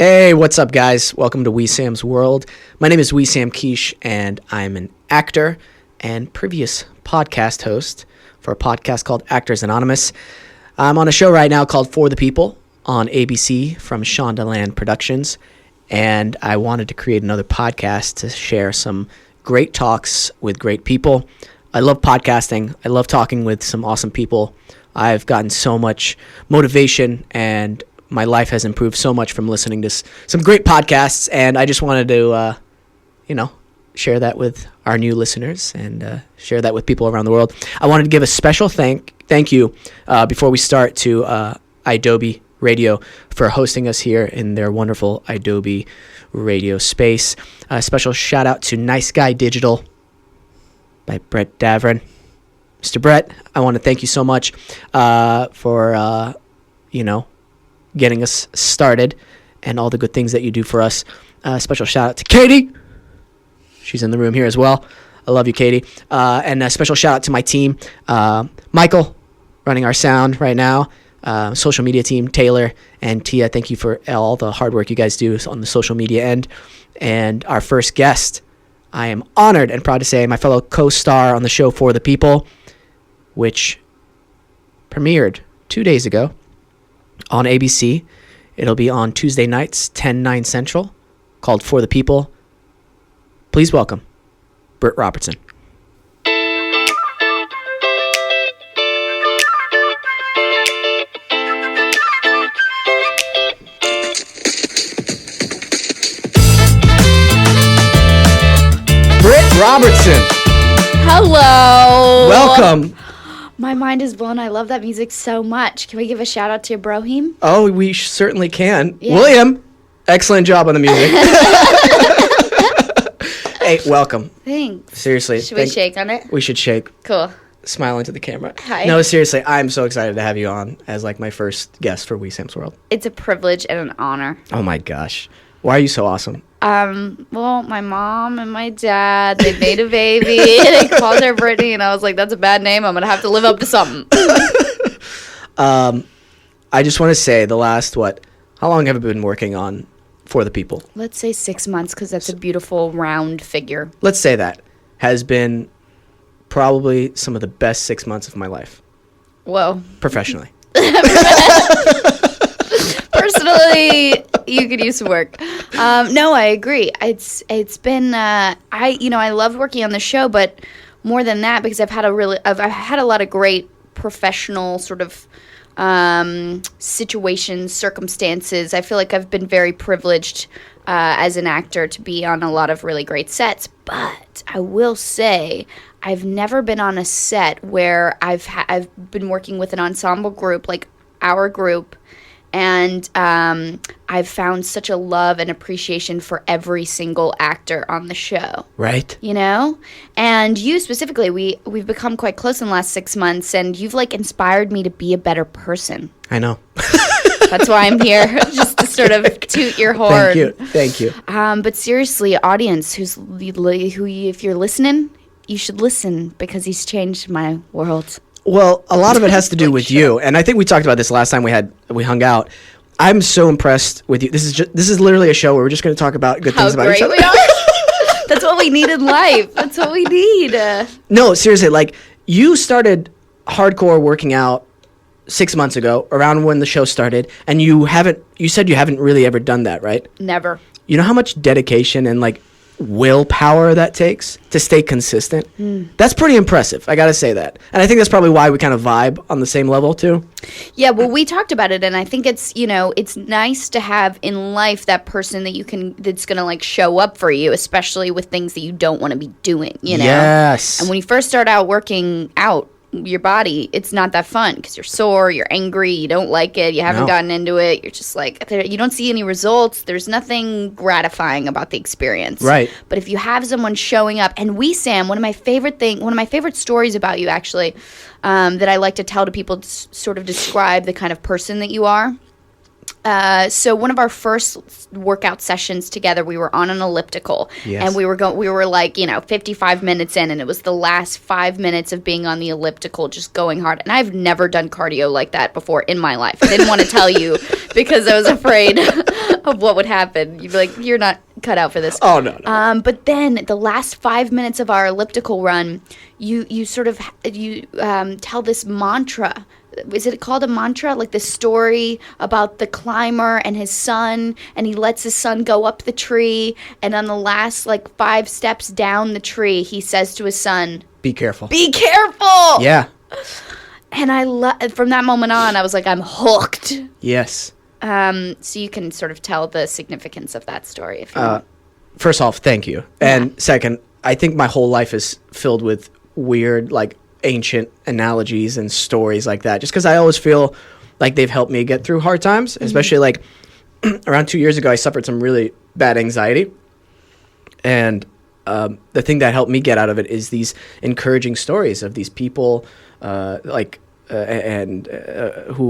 Hey, what's up, guys? Welcome to Wesam's World. My name is Wesam Quiche, and I'm an actor and previous podcast host for a podcast called Actors Anonymous. I'm on a show right now called For the People on ABC from Shondaland Productions, and I wanted to create another podcast to share some great talks with great people. I love podcasting. I love talking with some awesome people. I've gotten so much motivation, and my life has improved so much from listening to some great podcasts, and I just wanted to, share that with our new listeners and share that with people around the world. I wanted to give a special thank you before we start to Adobe Radio for hosting us here in their wonderful Adobe radio space. A special shout out to Nice Guy Digital by Britt Robertson. Mr. Brett, I want to thank you so much for, getting us started and all the good things that you do for us. Special shout out to Katie. She's in the room here as well. I love you, Katie. And a special shout out to my team, Michael, running our sound right now, social media team, Taylor and Tia. Thank you for all the hard work you guys do on the social media end. And our first guest, I am honored and proud to say, my fellow co-star on the show For the People, which premiered 2 days ago on ABC. It'll be on Tuesday nights, 10/9 Central, called For the People. Please welcome Britt Robertson. Britt Robertson. Hello. Welcome. My mind is blown. I love that music so much. Can we give a shout out to Brohim? Oh, we certainly can. Yeah. William, excellent job on the music. Hey, welcome. Thanks. Seriously. Should we shake on it? We should shake. Cool. Smile into the camera. Hi. No, seriously, I'm so excited to have you on as like my first guest for Wesam's World. It's a privilege and an honor. Oh my gosh. Why are you so awesome? Well, my mom and my dad, they made a baby. They called her Brittany, and I was like, that's a bad name. I'm going to have to live up to something. I just want to say the last, how long have you been working on For the People? Let's say 6 months, because that's a beautiful round figure. Let's say that has been probably some of the best 6 months of my life. Whoa. Professionally. Personally, you could use some work. No, I agree. It's been I loved working on the show, but more than that, because I've had a lot of great professional sort of situations, circumstances. I feel like I've been very privileged as an actor to be on a lot of really great sets. But I will say, I've never been on a set where I've been working with an ensemble group like our group. And I've found such a love and appreciation for every single actor on the show. Right. You know? And you specifically, we've become quite close in the last 6 months, and you've, inspired me to be a better person. I know. That's why I'm here, just to sort of toot your horn. Thank you. But seriously, audience, if you're listening, you should listen, because he's changed my world. Well, a lot of it has to do with you, and I think we talked about this last time we hung out. I'm so impressed with you. This is literally a show where we're just going to talk about good things about each other. How great we are! That's what we need in life. That's what we need. No, seriously, you started hardcore working out 6 months ago, around when the show started, and you said you haven't really ever done that, right? Never. You know how much dedication and willpower that takes to stay consistent? That's pretty impressive. I gotta say that. And I think that's probably why we kind of vibe on the same level too. Yeah, well, we talked about it, and I think it's nice to have in life that person that's gonna show up for you, especially with things that you don't want to be doing, Yes. And when you first start out working out your body, it's not that fun, because you're sore, you're angry, you don't like it, you haven't gotten into it, you're just you don't see any results, there's nothing gratifying about the experience. Right. But if you have someone showing up, and Sam, one of my favorite stories about you, actually, that I like to tell to people to sort of describe the kind of person that you are, So one of our first workout sessions together, we were on an elliptical, and we were like, 55 minutes in, and it was the last 5 minutes of being on the elliptical, just going hard. And I've never done cardio like that before in my life. I didn't want to tell you because I was afraid of what would happen. You'd be like, you're not cut out for this. Oh, no. But then the last 5 minutes of our elliptical run, you tell this mantra. Is it called a mantra? Like the story about the climber and his son, and he lets his son go up the tree, and on the last 5 steps down the tree, he says to his son, "Be careful. Be careful." Yeah. And from that moment on, I was like, I'm hooked. Yes. So you can sort of tell the significance of that story if you want. First off, thank you. And second, I think my whole life is filled with weird, ancient analogies and stories like that, just because I always feel like they've helped me get through hard times, especially around 2 years ago, I suffered some really bad anxiety. And the thing that helped me get out of it is these encouraging stories of these people who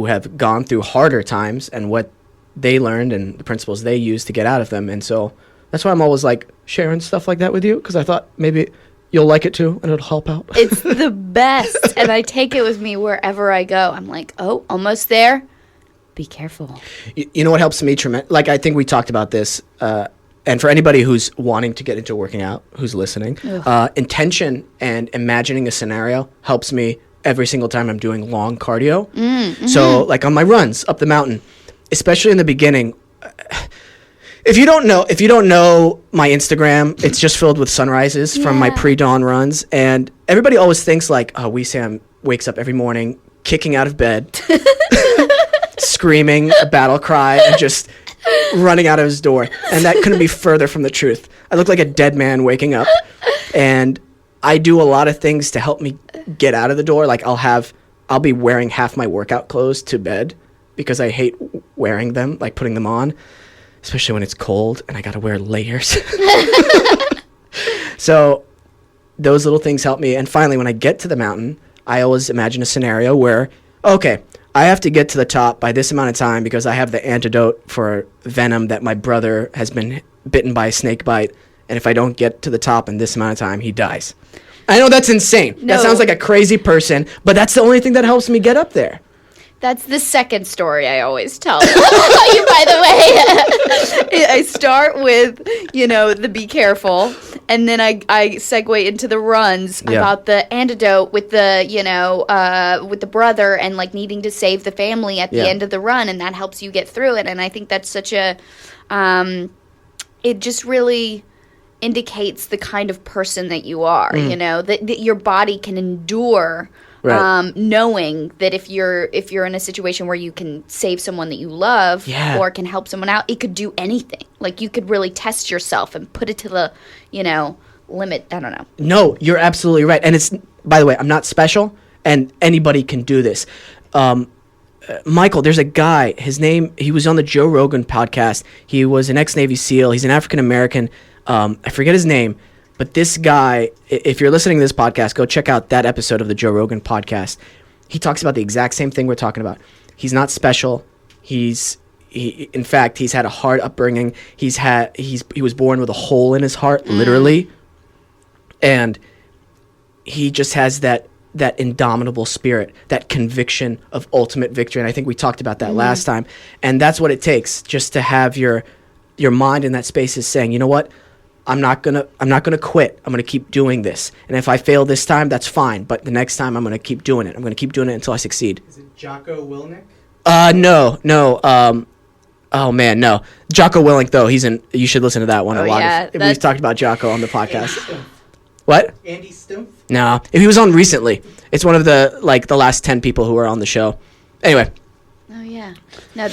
have gone through harder times and what they learned and the principles they used to get out of them. And so that's why I'm always sharing stuff like that with you, because I thought maybe you'll like it too, and it'll help out. It's the best, and I take it with me wherever I go. I'm like, oh, almost there. Be careful. You know what helps me tremendously? I think we talked about this, and for anybody who's wanting to get into working out, who's listening, intention and imagining a scenario helps me every single time I'm doing long cardio. So, on my runs up the mountain, especially in the beginning. If you don't know my Instagram, it's just filled with sunrises from my pre-dawn runs, and everybody always thinks Wesam wakes up every morning kicking out of bed, screaming a battle cry, and just running out of his door. And that couldn't be further from the truth. I look like a dead man waking up, and I do a lot of things to help me get out of the door. I'll be wearing half my workout clothes to bed because I hate wearing them, putting them on. Especially when it's cold and I got to wear layers. So those little things help me. And finally, when I get to the mountain, I always imagine a scenario where, okay, I have to get to the top by this amount of time because I have the antidote for venom that my brother has been bitten by a snake bite. And if I don't get to the top in this amount of time, he dies. I know that's insane. No. That sounds like a crazy person, but that's the only thing that helps me get up there. That's the second story I always tell you, by the way. I start with, the be careful, and then I segue into the runs about the antidote with the brother and needing to save the family at the end of the run, and that helps you get through it. And I think that's such a, it just really indicates the kind of person that you are, that your body can endure. Right. Knowing that if you're in a situation where you can save someone that you love or can help someone out, it could do anything. You could really test yourself and put it to the, limit. I don't know. No, you're absolutely right. And it's, by the way, I'm not special, and anybody can do this. Michael, there's a guy, he was on the Joe Rogan podcast. He was an ex-Navy SEAL. He's an African-American. I forget his name. But this guy, if you're listening to this podcast, go check out that episode of the Joe Rogan podcast. He talks about the exact same thing we're talking about. He's not special. In fact, he's had a hard upbringing. He was born with a hole in his heart, literally. And he just has that indomitable spirit, that conviction of ultimate victory. And I think we talked about that last time. And that's what it takes, just to have your mind in that space is saying, you know what? I'm not gonna quit. I'm gonna keep doing this. And if I fail this time, that's fine. But the next time, I'm gonna keep doing it. I'm gonna keep doing it until I succeed. Is it Jocko Willink? No. Oh man, no. Jocko Willink though. You should listen to that one a lot. We've talked about Jocko on the podcast. What? Andy Stumpf? No, he was on recently. It's one of the last 10 people who are on the show. Anyway. Oh yeah. No,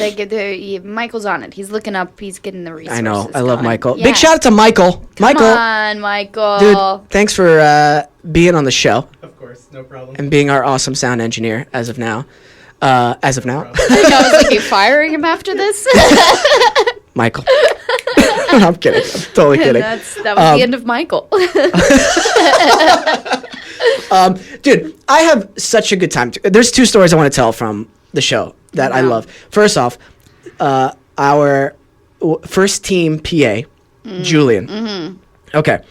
Michael's on it. He's looking up. He's getting the resources. I know. I love Michael. Yeah. Big shout out to Michael. Come on, Michael. Dude, thanks for being on the show. Of course, no problem. And being our awesome sound engineer as of now. I was like, you firing him after this? Michael. I'm kidding. I'm totally kidding. That was the end of Michael. Dude, I have such a good time. There's 2 stories I want to tell from the show that I love. First off, our first team PA, Julian. Mm-hmm. Okay.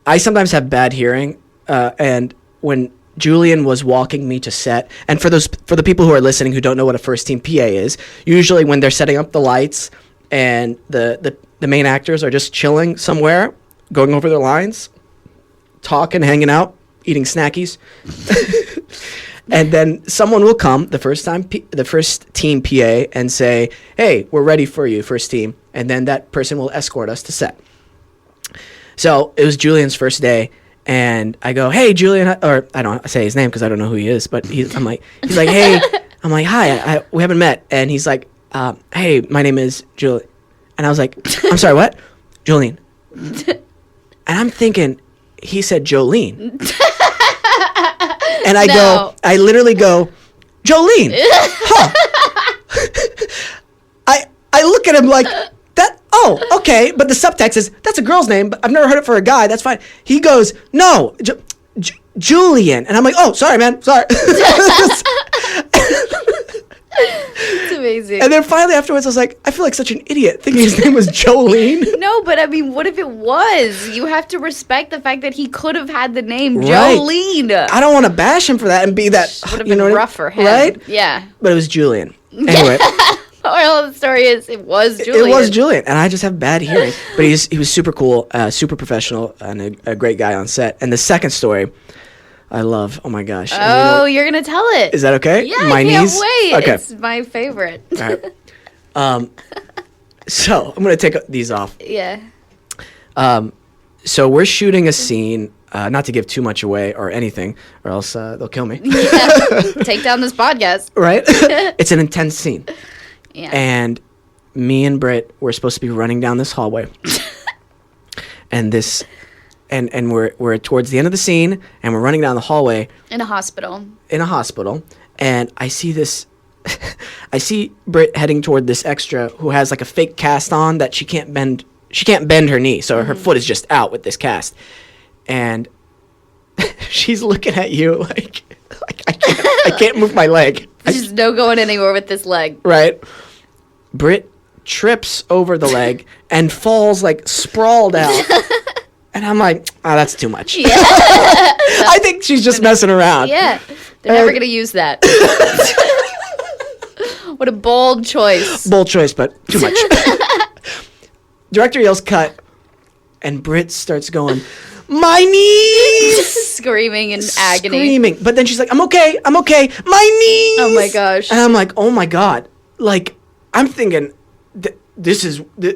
I sometimes have bad hearing, and when Julian was walking me to set, and for the people who are listening who don't know what a first team PA is, usually when they're setting up the lights and the main actors are just chilling somewhere, going over their lines, talking, hanging out, eating snackies. And then someone will come, the first team PA, and say, "Hey, we're ready for you, first team." And then that person will escort us to set. So it was Julian's first day, and I go, "Hey, Julian," or I don't say his name because I don't know who he is, but he's like, "Hey," I'm like, "Hi, we haven't met," and he's like, "Hey, my name is Julian," and I was like, "I'm sorry, what?" "Julian," and I'm thinking he said Jolene. And I literally go, "Jolene." Huh. I look at him like, that, oh, okay. But the subtext is, that's a girl's name, but I've never heard it for a guy. That's fine. He goes, "No, Julian." And I'm like, "Oh, sorry, man. Sorry." It's amazing. And then finally afterwards, I was like, I feel like such an idiot thinking his name was Jolene. No, but I mean, what if it was? You have to respect the fact that he could have had the name Right. Jolene. I don't want to bash him for that and be that, Would have you been know, rough for him. right? Yeah. But it was Julian. Anyway, Moral of the story is, it was Julian. it was Julian, and I just have bad hearing. But he was super cool, super professional, and a great guy on set. And the second story, I love. Oh my gosh! And Oh, you're gonna tell it. is that okay? Yeah, My I can't knees? wait. Okay. It's my favorite. All right. So I'm gonna take these off. Yeah. So we're shooting a scene. Not to give too much away or anything, or else they'll kill me. Yeah. Take down this podcast. Right? It's an intense scene. Yeah. And me and Britt were supposed to be running down this hallway. And we're towards the end of the scene, and we're running down the hallway In a hospital. in a hospital, and I see this I see Britt heading toward this extra who has like a fake cast on that she can't bend her knee, so her foot is just out with this cast. And she's looking at you like I can't move my leg. There's just no going anywhere with this leg. Right. Britt trips over the leg and falls like sprawled out. And I'm like, oh, that's too much. Yeah. I think she's just messing around. Yeah. They're never going to use that. What a bold choice. Bold choice, but too much. Director yells cut, and Britt starts going, "My knees!" Screaming in agony. Screaming. But then she's like, I'm okay. My knees! Oh my gosh. And I'm like, oh my God. Like, I'm thinking,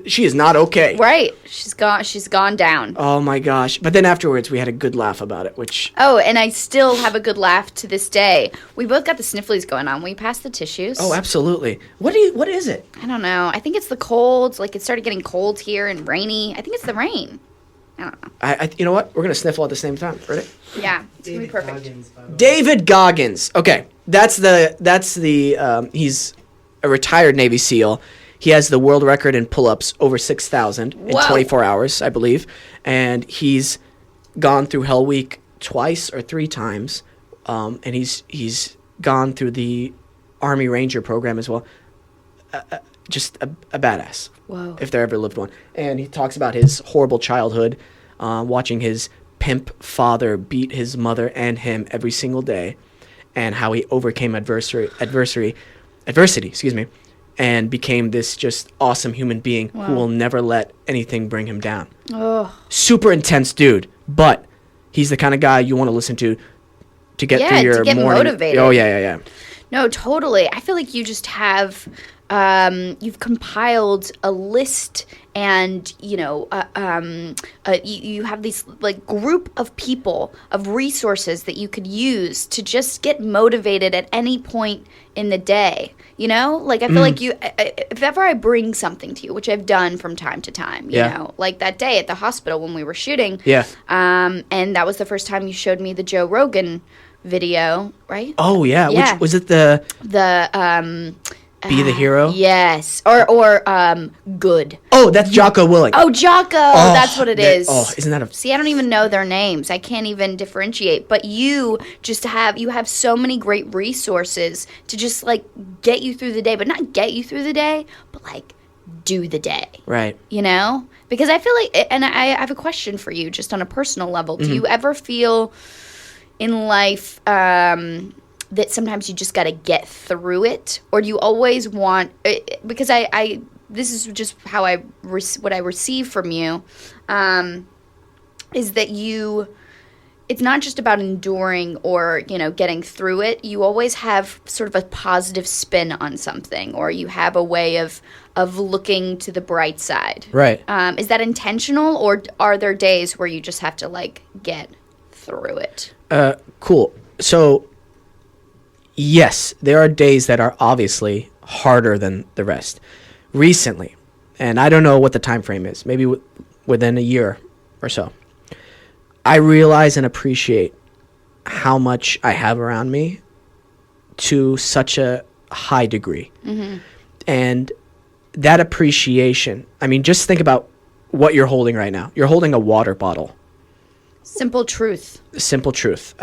she is not okay. Right. She's gone down. Oh my gosh. But then afterwards, we had a good laugh about it, which... Oh, and I still have a good laugh to this day. We both got the snifflies going on. We passed the tissues. Oh, absolutely. What is it? I don't know. I think it's the colds. Like, it started getting cold here and rainy. I think it's the rain. I don't know. You know what? We're going to sniffle at the same time. Ready? Yeah. It's going to be perfect. Goggins, by the way. David Goggins. Okay. That's the he's a retired Navy SEAL. He has the world record in pull-ups, over 6,000 in Whoa. 24 hours, I believe. And he's gone through Hell Week twice or three times. And he's gone through the Army Ranger program as well. Just a badass. Whoa. If there ever lived one. And he talks about his horrible childhood, watching his pimp father beat his mother and him every single day, and how he overcame adversity, and became this just awesome human being who will never let anything bring him down. Oh. Super intense dude, but he's the kind of guy you want to listen to get through your to get morning. motivated. Oh yeah. No, totally. I feel like you just have, you've compiled a list, and you have these like group of people, of resources that you could use to just get motivated at any point in the day. You know, like I feel like if ever I bring something to you, which I've done from time to time, you know, like that day at the hospital when we were shooting. Yeah. And that was the first time you showed me the Joe Rogan video, right? Oh yeah. Yeah. Which was it? The be the hero. Yes. Or good. Oh, that's Jocko Willing. Oh, Jocko. That's what it is. Oh, isn't that a... See, I don't even know their names. I can't even differentiate. But you have so many great resources to just, like, get you through the day. But not get you through the day, but, like, do the day. Right. You know? Because I feel like, and I have a question for you just on a personal level. Do you ever feel in life that sometimes you just got to get through it? Or do you always want, because this is just how what I receive from you, is that it's not just about enduring or, getting through it. You always have sort of a positive spin on something, or you have a way of looking to the bright side. Right. Is that intentional, or are there days where you just have to, like, get through it? Cool. So, yes, there are days that are obviously harder than the rest. Recently, and I don't know what the time frame is, maybe within a year or so, I realize and appreciate how much I have around me to such a high degree. Mm-hmm. And that appreciation, I mean, just think about what you're holding right now. You're holding a water bottle. Simple Truth. Simple Truth.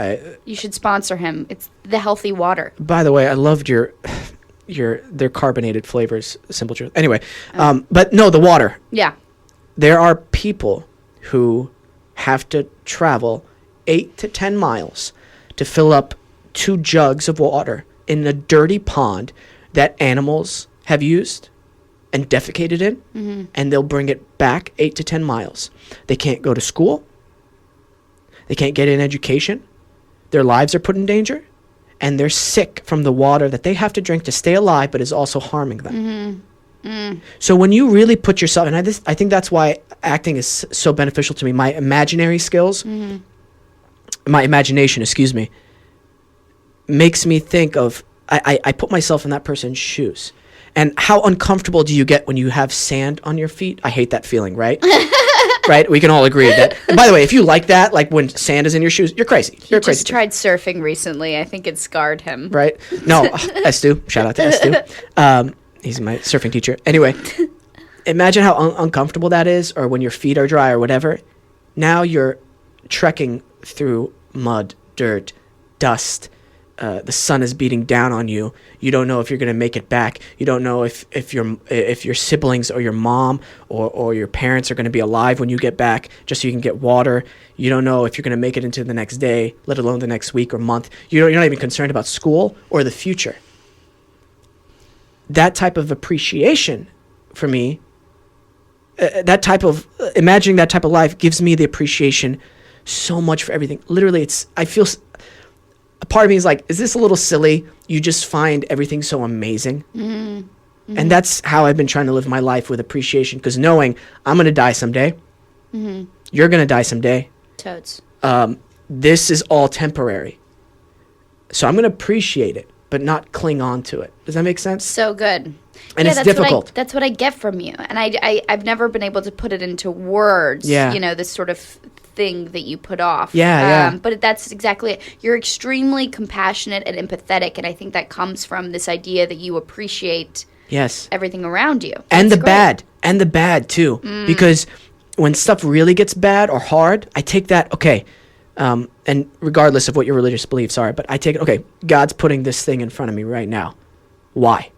You should sponsor him. It's the healthy water. By the way, I loved their carbonated flavors, Simple Truth. Anyway, but no, the water. Yeah. There are people who have to travel 8 to 10 miles to fill up 2 jugs of water in a dirty pond that animals have used and defecated in, and they'll bring it back 8 to 10 miles. They can't go to school. They can't get an education. Their lives are put in danger, and they're sick from the water that they have to drink to stay alive, but is also harming them. So when you really put yourself, and I think that's why acting is so beneficial to me. My imaginary skills, my imagination, makes me think of, I put myself in that person's shoes. And how uncomfortable do you get when you have sand on your feet? I hate that feeling, right? Right? We can all agree that. And by the way, if you like that, like when sand is in your shoes, you're crazy. You're crazy. He just tried surfing recently. I think it scarred him. Right? No, Estu. Shout out to Estu. He's my surfing teacher. Anyway, imagine how uncomfortable that is, or when your feet are dry or whatever. Now you're trekking through mud, dirt, dust. The sun is beating down on you. You don't know if you're going to make it back. You don't know if your siblings or your mom or your parents are going to be alive when you get back, just so you can get water. You don't know if you're going to make it into the next day, let alone the next week or month. You're not even concerned about school or the future. That type of appreciation for me, imagining that type of life gives me the appreciation so much for everything. Literally, I feel... A part of me is like, is this a little silly? You just find everything so amazing. And that's how I've been trying to live my life, with appreciation, because knowing I'm going to die someday. You're going to die someday. Totes. This is all temporary. So I'm going to appreciate it, but not cling on to it. Does that make sense? So good. And it's difficult. That's what I get from you. And I've never been able to put it into words, this sort of thing that you put off. But that's exactly it. You're extremely compassionate and empathetic, and I think that comes from this idea that you appreciate everything around you. And the bad too. Because when stuff really gets bad or hard, I take that, and regardless of what your religious beliefs are, but I take it, okay, God's putting this thing in front of me right now. Why?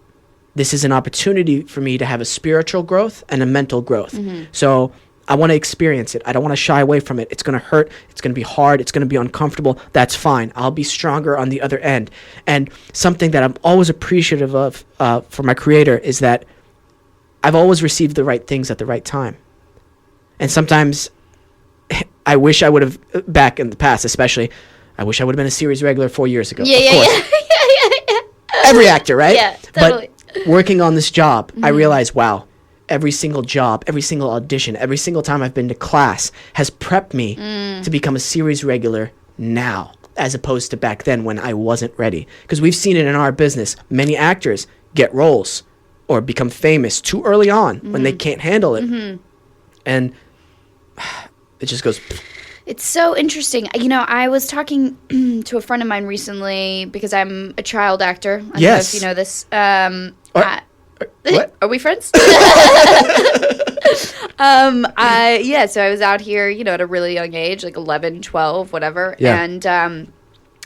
This is an opportunity for me to have a spiritual growth and a mental growth. So I want to experience it. I don't want to shy away from it. It's going to hurt. It's going to be hard. It's going to be uncomfortable. That's fine. I'll be stronger on the other end. And something that I'm always appreciative of for my Creator is that I've always received the right things at the right time. And sometimes I wish I would have, back in the past especially, I wish I would have been a series regular 4 years ago. Of course. Every actor, right? Yeah, totally. But working on this job, I realized, wow, every single job, every single audition, every single time I've been to class has prepped me to become a series regular now, as opposed to back then when I wasn't ready. Because we've seen it in our business. Many actors get roles or become famous too early on when they can't handle it. And it just goes... It's so interesting. You know, I was talking to a friend of mine recently because I'm a child actor. I don't know if you know this. What? Are we friends? So I was out here, you know, at a really young age, like 11, 12, whatever. Yeah.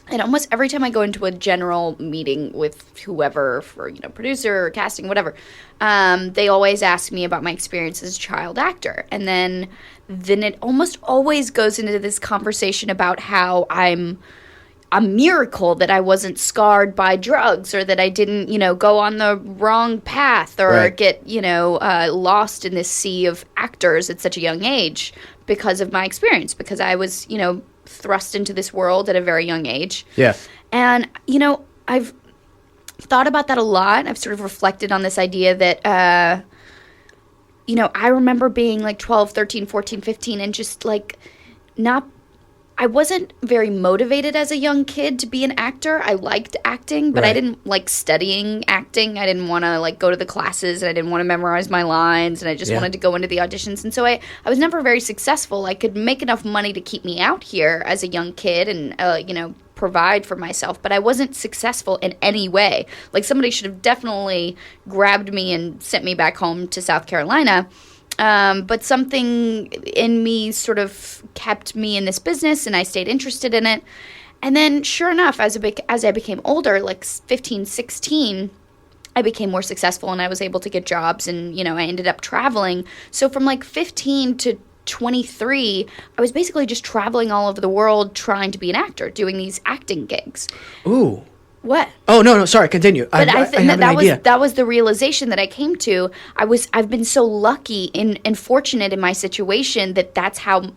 And almost every time I go into a general meeting with whoever for, you know, producer or casting, whatever, they always ask me about my experience as a child actor. And then it almost always goes into this conversation about how I'm a miracle that I wasn't scarred by drugs, or that I didn't, you know, go on the wrong path, or get, you know, lost in this sea of actors at such a young age because of my experience, because I was, you know, thrust into this world at a very young age. Yeah. And, you know, I've thought about that a lot. I've sort of reflected on this idea that, you know, I remember being like 12, 13, 14, 15 and just like I wasn't very motivated as a young kid to be an actor. I liked acting, but I didn't like studying acting. I didn't want to like go to the classes, and I didn't want to memorize my lines, and I just wanted to go into the auditions. And so I was never very successful. I could make enough money to keep me out here as a young kid and, you know, provide for myself, but I wasn't successful in any way. Like, somebody should have definitely grabbed me and sent me back home to South Carolina. But something in me sort of kept me in this business, and I stayed interested in it. And then, sure enough, as I became older, like 15, 16, I became more successful, and I was able to get jobs, and, you know, I ended up traveling. So from like 15 to 23, I was basically just traveling all over the world trying to be an actor, doing these acting gigs. Ooh. What? Oh, no, sorry, continue. But I think have an idea. that was the realization that I came to. I've been so lucky and fortunate in my situation that's how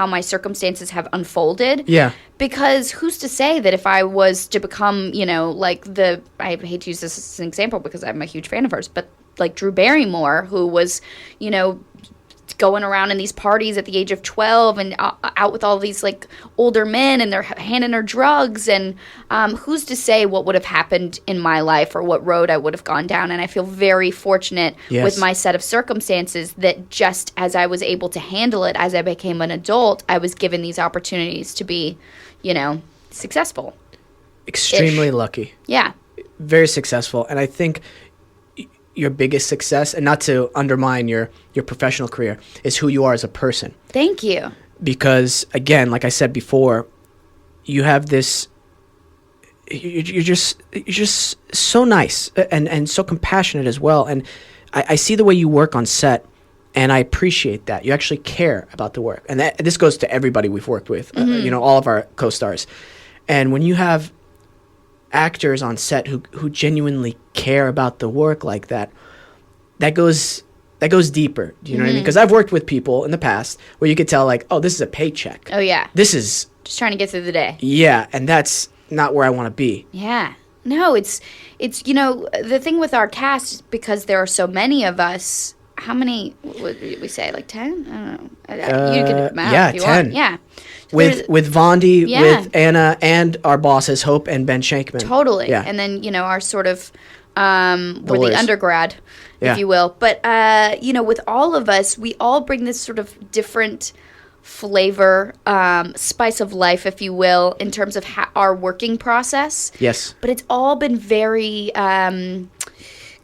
my circumstances have unfolded. Yeah. Because who's to say that if I was to become, you know, like I hate to use this as an example because I'm a huge fan of hers, but like Drew Barrymore, who was, you know, going around in these parties at the age of 12 and out with all these like older men, and they're handing her drugs, and who's to say what would have happened in my life or what road I would have gone down. And I feel very fortunate with my set of circumstances that just as I was able to handle it as I became an adult, I was given these opportunities to be, you know, successful. Extremely lucky. Yeah. Very successful. And I think your biggest success, and not to undermine your professional career, is who you are as a person. Thank you. Because again, like I said before, you have this, you're just so nice and so compassionate as well. And I see the way you work on set, and I appreciate that. You actually care about the work. And this goes to everybody we've worked with, you know, all of our co-stars. And when you have actors on set who genuinely care about the work like that, that goes deeper. Do you know what I mean? Because I've worked with people in the past where you could tell, like, oh, this is a paycheck. Oh yeah, this is just trying to get through the day. Yeah, and that's not where I want to be. Yeah, no, it's you know, the thing with our cast, because there are so many of us. How many would we say? Like 10? I don't know. You can do math if you 10. want. Yeah. With Vondi, with Anna, and our bosses, Hope and Ben Shankman. Totally. Yeah. And then, you know, our sort of, we're the undergrad, if you will. But, you know, with all of us, we all bring this sort of different flavor, spice of life, if you will, in terms of our working process. Yes. But it's all been very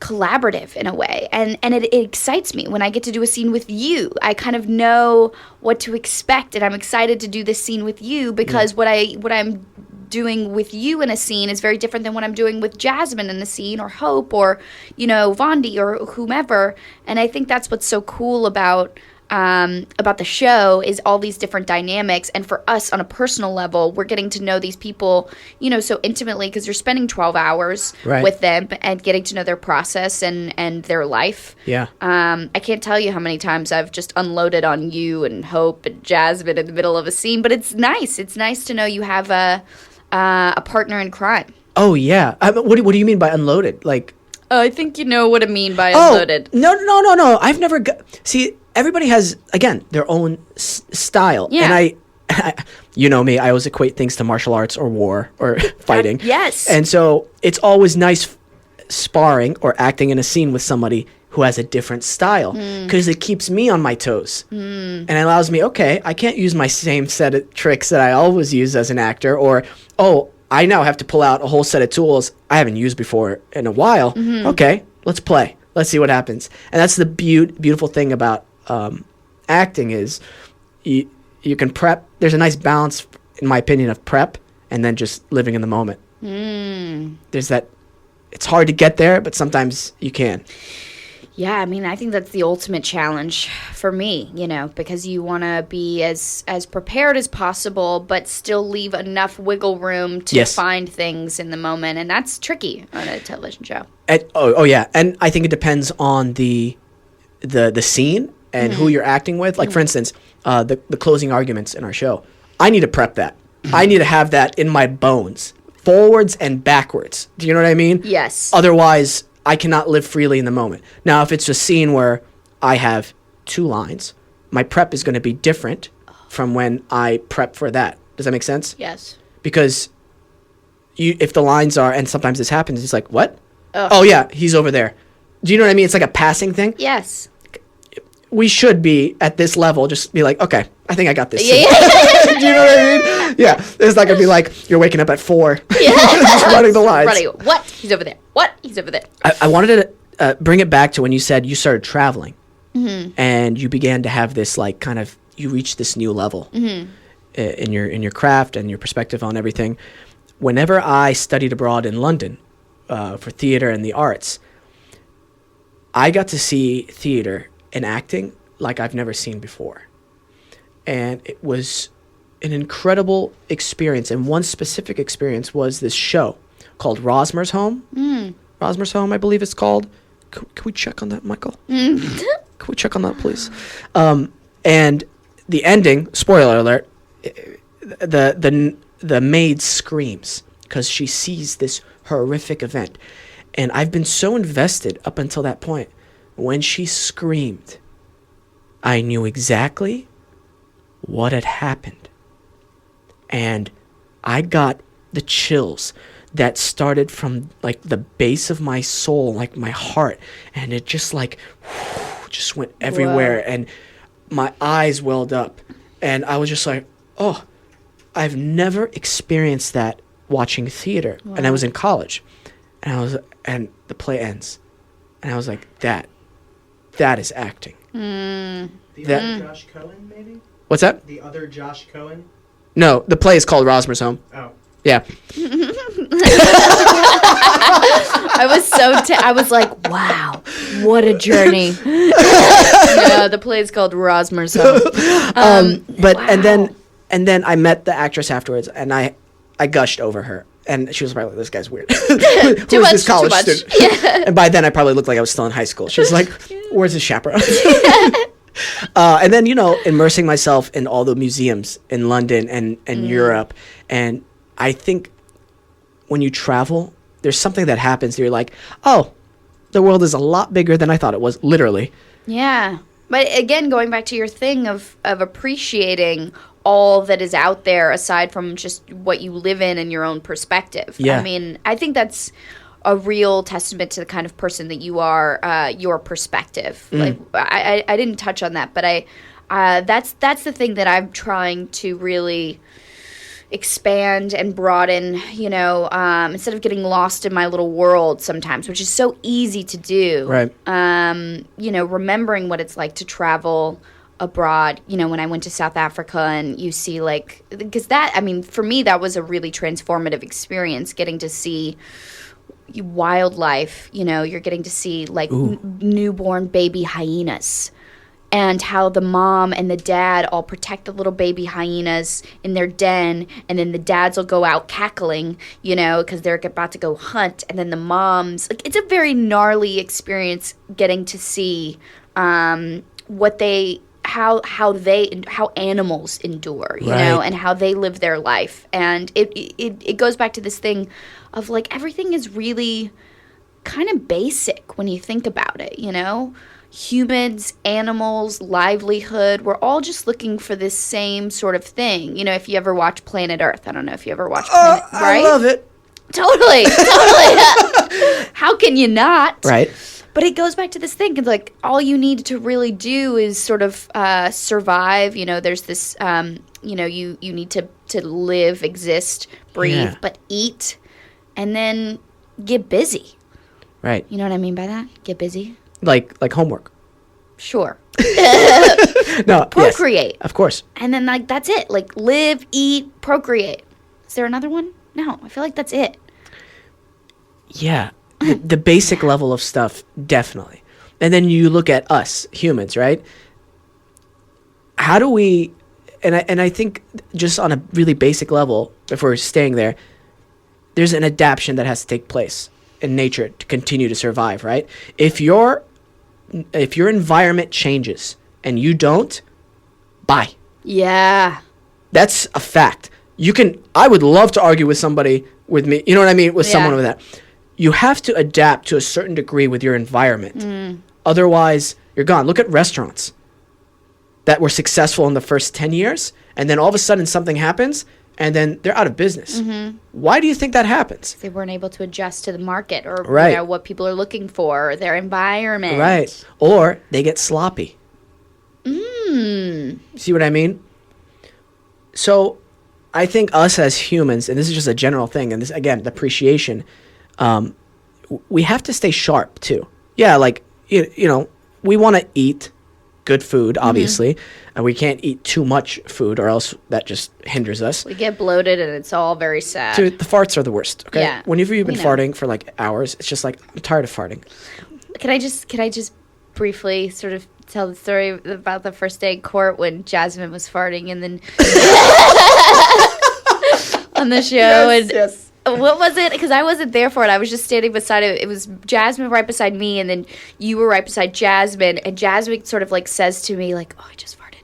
collaborative in a way, and it excites me when I get to do a scene with you. I kind of know what to expect, and I'm excited to do this scene with you because what I'm doing with you in a scene is very different than what I'm doing with Jasmine in a scene, or Hope, or, you know, Vondi, or whomever. And I think that's what's so cool about the show, is all these different dynamics. And for us on a personal level, we're getting to know these people, you know, so intimately, because you're spending 12 hours with them and getting to know their process and their life. Yeah. I can't tell you how many times I've just unloaded on you and Hope and Jasmine in the middle of a scene, but it's nice. It's nice to know you have a partner in crime. Oh, yeah. What do you mean by unloaded? Like, I think you know what I mean by unloaded. No. I've never see, everybody has, again, their own style. Yeah. And I, you know me, I always equate things to martial arts or war or fighting. Yes. And so it's always nice sparring or acting in a scene with somebody who has a different style, because it keeps me on my toes and it allows me, okay, I can't use my same set of tricks that I always use as an actor, or, oh, I now have to pull out a whole set of tools I haven't used before in a while. Okay, let's play. Let's see what happens. And that's the beautiful thing about acting is you can prep. There's a nice balance, in my opinion, of prep and then just living in the moment. There's that. It's hard to get there, but sometimes you can. Yeah, I mean, I think that's the ultimate challenge for me, you know, because you want to be as prepared as possible, but still leave enough wiggle room to find things in the moment, and that's tricky on a television show. Oh yeah, and I think it depends on the scene and who you're acting with. Like for instance, the closing arguments in our show, I need to prep that. I need to have that in my bones, forwards and backwards. Do you know what I mean? Yes. Otherwise, I cannot live freely in the moment. Now, if it's a scene where I have 2 lines, my prep is going to be different from when I prep for that. Does that make sense? Yes. Because if the lines are, and sometimes this happens, it's like, what? Oh, yeah, he's over there. Do you know what I mean? It's like a passing thing. Yes. We should be at this level, just be like, okay, I think I got this. Yeah. Do you know what I mean? Yeah. It's not going to be like you're waking up at 4, just running the lines. What? He's over there. What? He's over there. I wanted to bring it back to when you said you started traveling and you began to have this, like, kind of, you reached this new level in your craft and your perspective on everything. Whenever I studied abroad in London for theater and the arts, I got to see theater and acting like I've never seen before. And it was an incredible experience. And one specific experience was this show called Rosmer's Home. Rosmer's Home, I believe it's called. Can we check on that, Michael? Can we check on that, please? And the ending, spoiler alert, the maid screams because she sees this horrific event. And I've been so invested up until that point. When she screamed, I knew exactly what had happened. And I got the chills that started from, like, the base of my soul, like my heart. And it just, like, just went everywhere. Whoa. And my eyes welled up. And I was just like, oh, I've never experienced that watching theater. Wow. And I was in college. And the play ends. And I was like, that is acting. The other Josh Cohen, maybe? What's that? The other Josh Cohen? No, the play is called Rosmer's Home. Oh. Yeah. I was like, wow, what a journey. No, the play is called Rosmer's Home. But wow. and then I met the actress afterwards, and I gushed over her. And she was probably like, this guy's weird. Who is this college student? Yeah. And by then, I probably looked like I was still in high school. She was like, where's his chaperone? And then, you know, immersing myself in all the museums in London and Europe. And I think when you travel, there's something that happens. You're like, oh, the world is a lot bigger than I thought it was, literally. Yeah. But again, going back to your thing of appreciating all that is out there aside from just what you live in and your own perspective. Yeah. I mean, I think that's a real testament to the kind of person that you are, your perspective. Like, I didn't touch on that, but that's the thing that I'm trying to really expand and broaden, you know, instead of getting lost in my little world sometimes, which is so easy to do. Right. You know, remembering what it's like to travel abroad, you know, when I went to South Africa and you see, like, because that, I mean, for me, that was a really transformative experience, getting to see wildlife. You know, you're getting to see, like, newborn baby hyenas, and how the mom and the dad all protect the little baby hyenas in their den, and then the dads will go out cackling, you know, because they're about to go hunt, and then the moms, like, it's a very gnarly experience getting to see what they, how animals endure, you know, and how they live their life. And it goes back to this thing of, like, everything is really kind of basic when you think about it, you know? Humans, animals, livelihood, we're all just looking for this same sort of thing. You know, if you ever watch Planet Earth, I don't know if you ever watch Planet Earth, right? I love it. Totally. How can you not? Right. But it goes back to this thing. It's like all you need to really do is sort of survive. You know, there's this, you know, you need to live, exist, breathe, but eat, and then get busy. Right. You know what I mean by that? Get busy. Like homework. Sure. No. Procreate. Yes, of course. And then like that's it. Like live, eat, procreate. Is there another one? No, I feel like that's it. Yeah. The basic level of stuff, definitely. And then you look at us humans, right? How do we, and I think just on a really basic level, if we're staying there, there's an adaptation that has to take place in nature to continue to survive, right? If your environment changes and you don't, bye. Yeah. That's a fact. I would love to argue with somebody with me, you know what I mean, with someone with that. You have to adapt to a certain degree with your environment. Otherwise, you're gone. Look at restaurants that were successful in the first 10 years, and then all of a sudden something happens, and then they're out of business. Why do you think that happens? They weren't able to adjust to the market or Right. you know, what people are looking for, or their environment. Right. Or they get sloppy. See what I mean? So I think us as humans, and this is just a general thing, and this, again, the appreciation, we have to stay sharp too. Yeah, like, you know, we want to eat good food, obviously, and we can't eat too much food or else that just hinders us. We get bloated and it's all very sad. Dude, the farts are the worst, okay? Yeah, Whenever you've been we know. farting for like hours, it's just like, I'm tired of farting. Can I just briefly sort of tell the story about the first day in court when Jasmine was farting and then on the show Yes. What was it? Because I wasn't there for it. I was just standing beside it. It was Jasmine right beside me, and then you were right beside Jasmine. And Jasmine sort of like says to me, like, "Oh, I just farted,"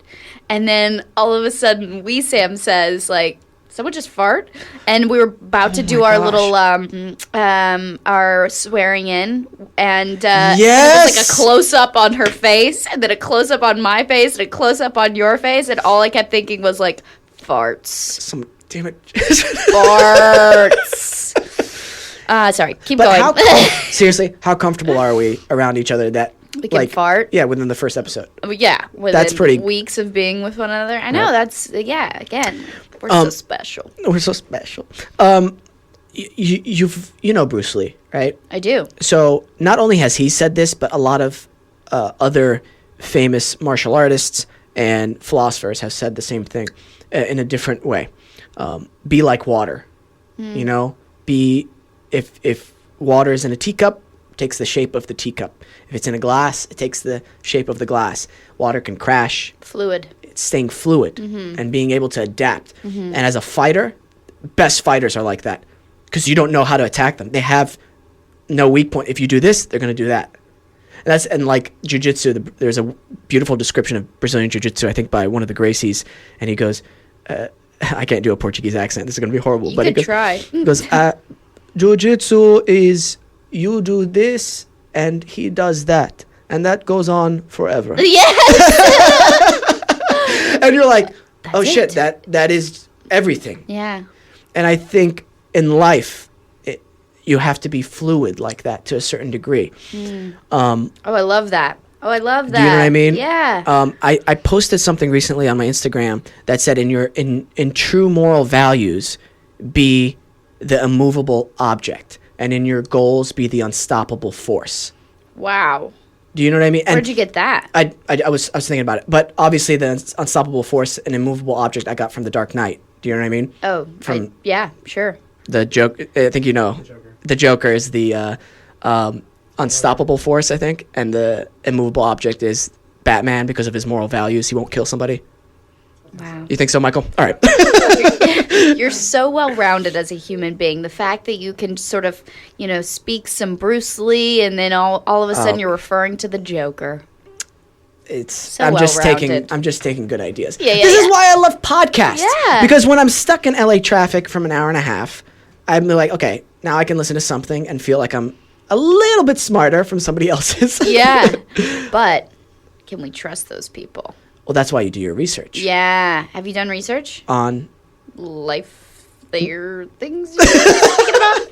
and then all of a sudden, Wesam says, like, "Someone just fart," and we were about to do our little our swearing in, and it was like a close up on her face, and then a close up on my face, and a close up on your face, and all I kept thinking was like, farts. Damn it. Farts. Sorry, keep going. Seriously, how comfortable are we around each other that We can fart? Yeah, within the first episode. Yeah, within That's pretty- weeks of being with one another. I know, Right. that's, again, we're so special. We're so special. You know Bruce Lee, right? I do. So not only has he said this, but a lot of other famous martial artists and philosophers have said the same thing in a different way. Be like water, you know. If water is in a teacup, it takes the shape of the teacup. If it's in a glass, it takes the shape of the glass. Water can crash. Fluid. It's staying fluid and being able to adapt. And as a fighter, best fighters are like that because you don't know how to attack them. They have no weak point. If you do this, they're going to do that. And like jiu-jitsu, there's a beautiful description of Brazilian jiu-jitsu, I think, by one of the Gracies, and he goes, I can't do a Portuguese accent. This is going to be horrible. You could try. He goes, jiu-jitsu is you do this and he does that, and that goes on forever. Yes! And you're like, That's oh shit, it. that is everything. Yeah. And I think in life, you have to be fluid like that to a certain degree. Oh, I love that. Oh, I love that. Do you know what I mean? Yeah. I posted something recently on my Instagram that said in true moral values, be the immovable object, and in your goals, be the unstoppable force. Wow. Do you know what I mean? Where'd you get that? I was thinking about it, but obviously the unstoppable force, an immovable object, I got from The Dark Knight. Do you know what I mean? Oh, yeah, sure. The joke, I think you know. The Joker is the unstoppable force, I think, and the immovable object is Batman because of his moral values. He won't kill somebody. Wow. You think so, Michael? All right. You're so well-rounded as a human being. The fact that you can sort of, speak some Bruce Lee, and then all of a sudden you're referring to the Joker. I'm just taking good ideas. Yeah, this is why I love podcasts. Yeah. Because when I'm stuck in LA traffic from an hour and a half, I'm like, okay, now I can listen to something and feel like I'm a little bit smarter from somebody else's. Yeah. But can we trust those people? Well, that's why you do your research. Yeah. Have you done research? On? Life, their things you're thinking about?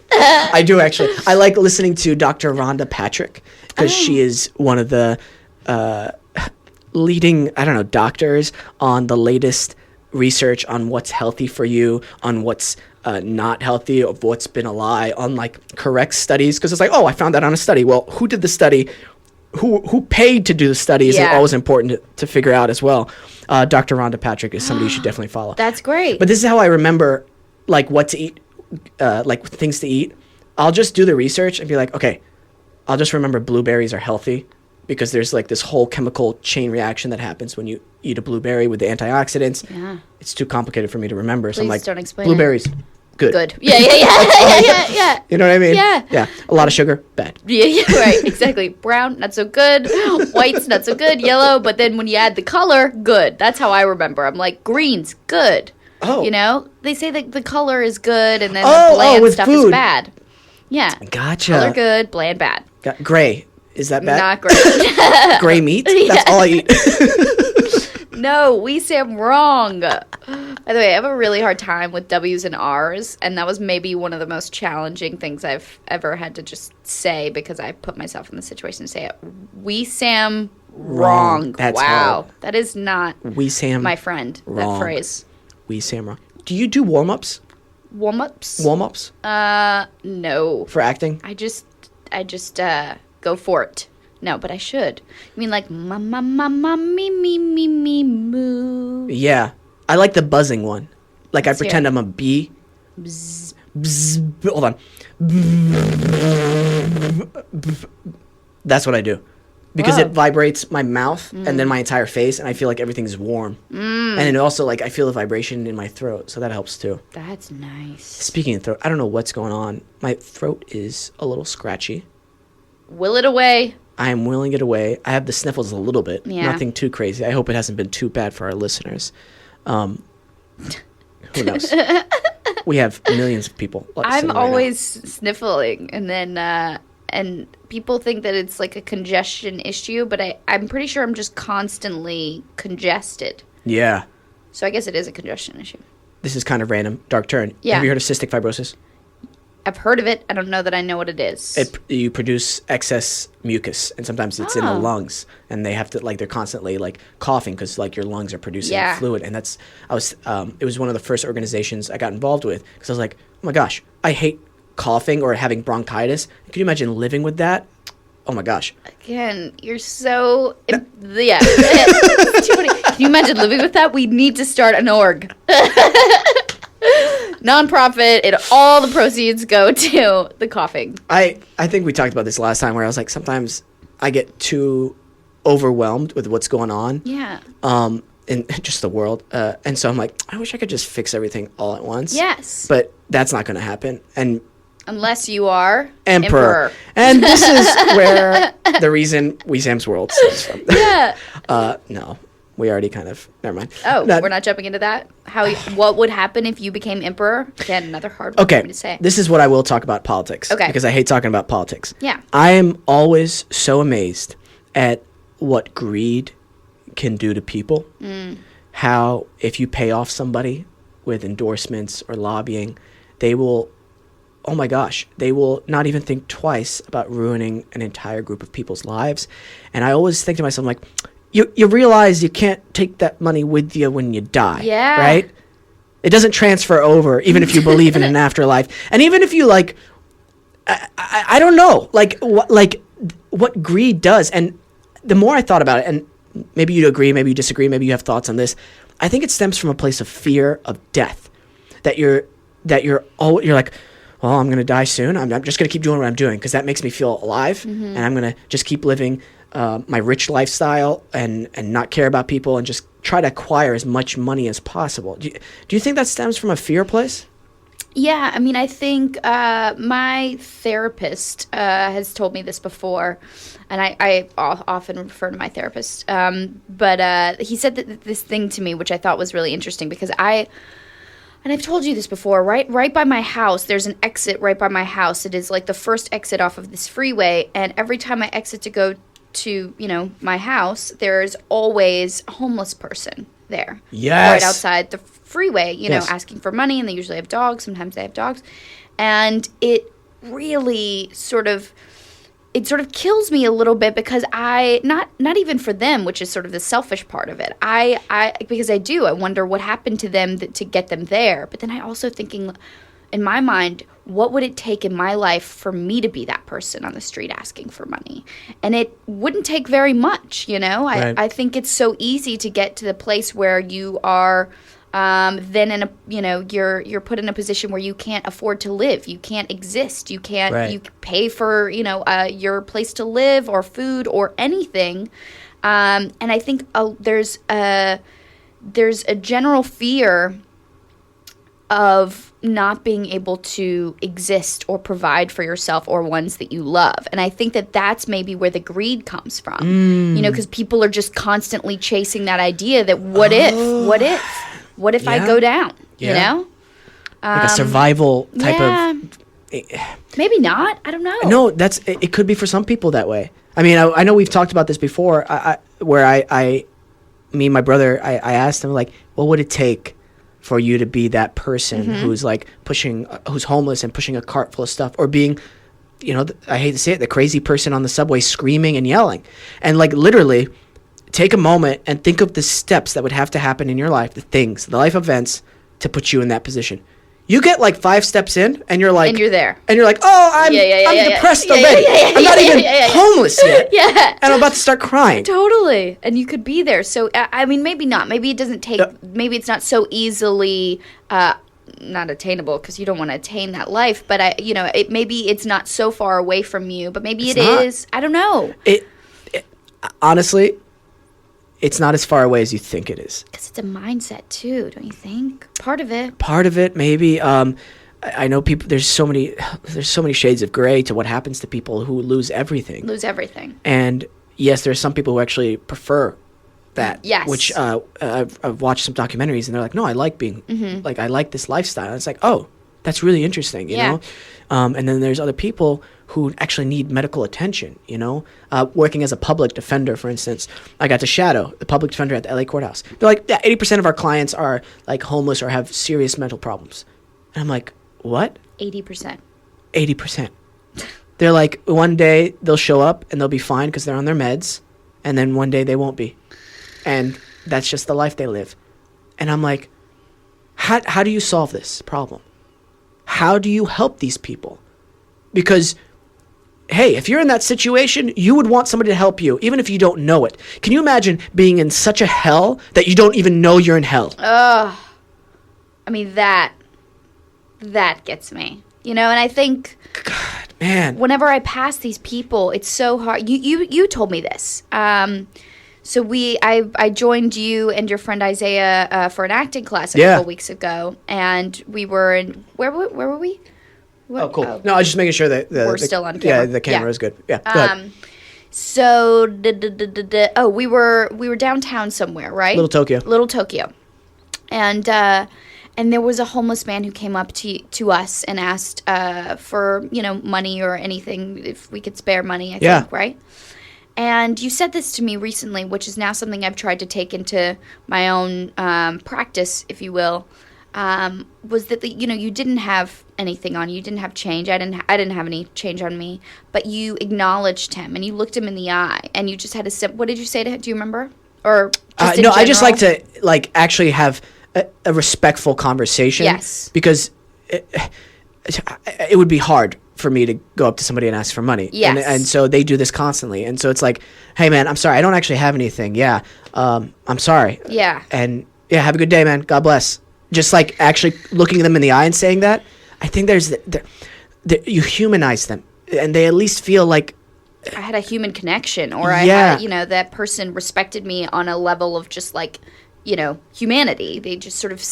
I do, actually. I like listening to Dr. Rhonda Patrick. because she is one of the leading, I don't know, doctors on the latest research on what's healthy for you, on what's not healthy, of what's been a lie, on like correct studies. Because it's like, oh, I found that on a study. Well, who did the study? Who paid to do the study is always important to figure out as well. Dr. Rhonda Patrick is somebody you should definitely follow. That's great. But this is how I remember like what to eat, like things to eat. I'll just do the research and be like, okay, I'll just remember blueberries are healthy because there's like this whole chemical chain reaction that happens when you eat a blueberry with the antioxidants. Yeah. It's too complicated for me to remember. So I'm like, don't explain blueberries, good. Good. Yeah. You know what I mean? Yeah. Yeah. A lot of sugar, bad. Yeah, right. Exactly. Brown, not so good. White's not so good. Yellow, but then when you add the color, good. That's how I remember. I'm like, greens, good. Oh. You know? They say that the color is good and then the bland with stuff food. is bad. Yeah. Gotcha. Color good, bland bad. Gray. Is that bad? Not great. Gray meat? That's all I eat. No, we say I'm wrong. By the way, I have a really hard time with W's and R's, and that was maybe one of the most challenging things I've ever had to just say because I put myself in the situation to say it. We Sam wrong. That's wow. hard. That is not We Sam my friend, wrong. that phrase. We Sam wrong. Do you do warm-ups? Warm-ups? Warm-ups? No. For acting? I just go for it. No, but I should. You mean like ma ma ma ma me me me me moo? Yeah. I like the buzzing one. Like Let's I pretend hear it. I'm a bee. Bzz. Bzz, hold on. That's what I do. Because Whoa. it vibrates my mouth and then my entire face, and I feel like everything's warm. And it also, like, I feel the vibration in my throat, so that helps too. That's nice. Speaking of throat, I don't know what's going on. My throat is a little scratchy. Will it away. I am willing it away. I have the sniffles a little bit. Yeah. Nothing too crazy. I hope it hasn't been too bad for our listeners. Who knows? We have millions of people. I'm listening right always sniffling, and then and people think that it's like a congestion issue, but I'm pretty sure I'm just constantly congested. now. Yeah. So I guess it is a congestion issue. This is kind of random. Dark turn. Yeah. Have you heard of cystic fibrosis? I've heard of it. I don't know that I know what it is. You produce excess mucus, and sometimes it's in the lungs, and they have to, like, they're constantly like coughing because like your lungs are producing fluid, and it was one of the first organizations I got involved with because I was like, oh my gosh, I hate coughing or having bronchitis. Can you imagine living with that? Oh my gosh. Again, you're so yeah. It's too funny. Can you imagine living with that? We need to start an org. Nonprofit, and all the proceeds go to the coughing. I think we talked about this last time where I was like, sometimes I get too overwhelmed with what's going on. Yeah. In just the world. And so I'm like, I wish I could just fix everything all at once. Yes. But that's not going to happen. And Unless you are Emperor. And this is where the reason We Sam's World stems from. Yeah. No. We already kind of, never mind. Oh, we're not jumping into that? What would happen if you became emperor? Again, another hard one for me to say. This is what I will talk about politics. Okay. Because I hate talking about politics. Yeah. I am always so amazed at what greed can do to people. How if you pay off somebody with endorsements or lobbying, they will, oh my gosh, they will not even think twice about ruining an entire group of people's lives. And I always think to myself, like, you realize you can't take that money with you when you die, Yeah. right? It doesn't transfer over, even if you believe in an afterlife. And even if you, like, I don't know, what greed does. And the more I thought about it, and maybe you agree, maybe you disagree, maybe you have thoughts on this, I think it stems from a place of fear of death. That you're like, well, I'm going to die soon. I'm just going to keep doing what I'm doing because that makes me feel alive. And I'm going to just keep living my rich lifestyle and not care about people and just try to acquire as much money as possible. Do you think that stems from a fear place? Yeah, I mean, I think my therapist has told me this before, and I often refer to my therapist. But he said this thing to me, which I thought was really interesting because and I've told you this before, right by my house, there's an exit right by my house. It is like the first exit off of this freeway, and every time I exit to go to, my house, there's always a homeless person there. Yes. Right outside the freeway, Yes. asking for money, and they usually have dogs. Sometimes they have dogs. And it really sort of, it sort of kills me a little bit because not even for them, which is sort of the selfish part of it. Because I wonder what happened to them to get them there. But then I also thinking in my mind, what would it take in my life for me to be that person on the street asking for money? And it wouldn't take very much, you know? Right. I think it's so easy to get to the place where you are then in a, you know, you're put in a position where you can't afford to live. You can't exist. You can't, Right. you pay for, you know, your place to live or food or anything. And I think there's a general fear of not being able to exist or provide for yourself or ones that you love. And I think that that's maybe where the greed comes from, you know, because people are just constantly chasing that idea that what if I go down, you know? Like a survival type of... Maybe not. I don't know. No, it could be for some people that way. I mean, I know we've talked about this before, me and my brother, I asked him, like, what would it take for you to be that person who's like who's homeless and pushing a cart full of stuff, or being, you know, I hate to say it, the crazy person on the subway screaming and yelling, and like literally take a moment and think of the steps that would have to happen in your life, the life events to put you in that position. You get like 5 steps in, and you're like, and you're there, and you're like, oh, I'm depressed already. I'm not even homeless yet. And I'm about to start crying. Totally. And you could be there. So I mean, maybe not. Maybe it doesn't take. Maybe it's not so easily not attainable, because you don't want to attain that life. But maybe it's not so far away from you. But maybe it is. I don't know. It honestly, it's not as far away as you think it is. Because it's a mindset too, don't you think? Part of it, maybe. I know people. There's so many shades of gray to what happens to people who lose everything. And yes, there are some people who actually prefer that. Yes. Which I've watched some documentaries, and they're like, no, I like being like, I like this lifestyle. And it's like, oh, that's really interesting, you know. And then there's other people who actually need medical attention, you know. Working as a public defender, for instance, I got to shadow the public defender at the LA courthouse. They're like, yeah, 80% of our clients are like homeless or have serious mental problems. And I'm like, what? 80%. 80%. They're like, one day they'll show up and they'll be fine because they're on their meds, and then one day they won't be. And that's just the life they live. And I'm like, how do you solve this problem? How do you help these people? Because, hey, if you're in that situation, you would want somebody to help you, even if you don't know it. Can you imagine being in such a hell that you don't even know you're in hell? I mean, that gets me. You know, and I think, God, man, whenever I pass these people, it's so hard. You told me this. So I joined you and your friend Isaiah for an acting class a couple weeks ago, and we were in where were we? What? Oh, cool. No, I was just making sure that we're still on camera. Yeah, the camera is good. Yeah. Go ahead. So we were downtown somewhere, right? Little Tokyo. And there was a homeless man who came up to us and asked for, you know, money or anything, if we could spare money, I think, right? And you said this to me recently, which is now something I've tried to take into my own practice, if you will, was that you didn't have anything on you. You didn't have change. I didn't have any change on me. But you acknowledged him, and you looked him in the eye, and you just had what did you say to him? Do you remember? Or just no, I just like to actually have a respectful conversation. Yes. Because it would be hard for me to go up to somebody and ask for money. Yes. And so they do this constantly. And so it's like, hey, man, I'm sorry. I don't actually have anything. Yeah. I'm sorry. Yeah. And yeah, have a good day, man. God bless. Just like actually looking them in the eye and saying that, I think you humanize them, and they at least feel like I had a human connection, or I had, that person respected me on a level of just like, humanity. They just sort of,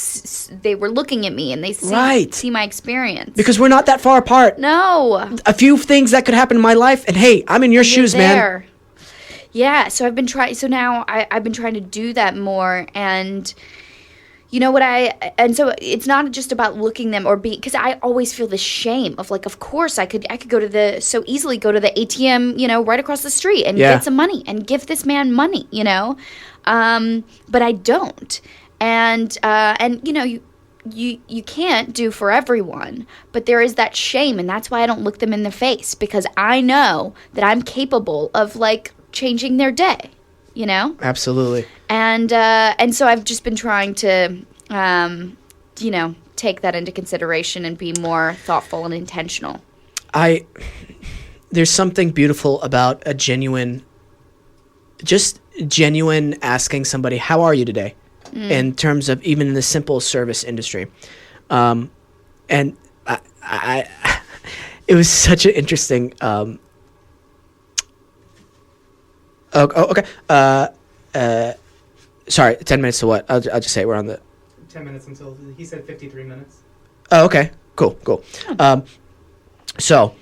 they were looking at me and they see my experience. Because we're not that far apart. No. A few things that could happen in my life, and hey, I'm in your shoes, man. Yeah, so I've been trying to do that more, and you know what so it's not just about looking them or being, because I always feel the shame of like, of course I could so easily go to the ATM, right across the street and get some money and give this man money, but I don't. And you can't do for everyone, but there is that shame, and that's why I don't look them in the face, because I know that I'm capable of like changing their day, you know? Absolutely. And so I've just been trying to, you know, take that into consideration and be more thoughtful and intentional. There's something beautiful about a genuine asking somebody, how are you today? In terms of even in the simple service industry. And I it was such an interesting, okay. Sorry, 10 minutes to what? I'll just say we're on the... 10 minutes until... He said 53 minutes. Oh, okay. Cool. So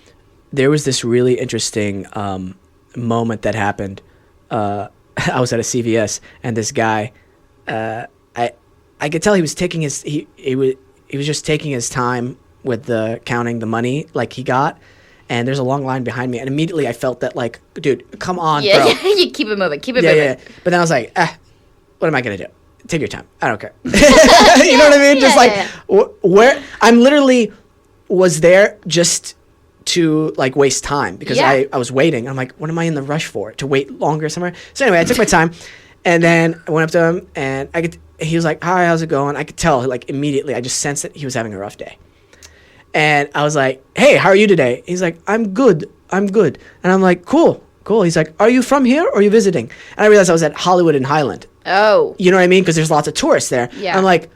there was this really interesting moment that happened. I was at a CVS, and this guy, I could tell he was taking his... He was just taking his time with the counting the money like he got. And there's a long line behind me, and immediately I felt that, like, dude, come on, bro. Yeah, you keep it moving, moving. Yeah. But then I was like, what am I gonna do? Take your time. I don't care. You know what I mean? Just where I'm literally was there just to like waste time because I was waiting. I'm like, what am I in the rush for? To wait longer somewhere? So anyway, I took my time, and then I went up to him, and he was like, hi, how's it going? I could tell, like, immediately. I just sensed that he was having a rough day. And I was like, hey, how are you today? He's like, I'm good. And I'm like, cool. He's like, are you from here or are you visiting? And I realized I was at Hollywood and Highland. Oh. You know what I mean? Because there's lots of tourists there. Yeah. I'm like,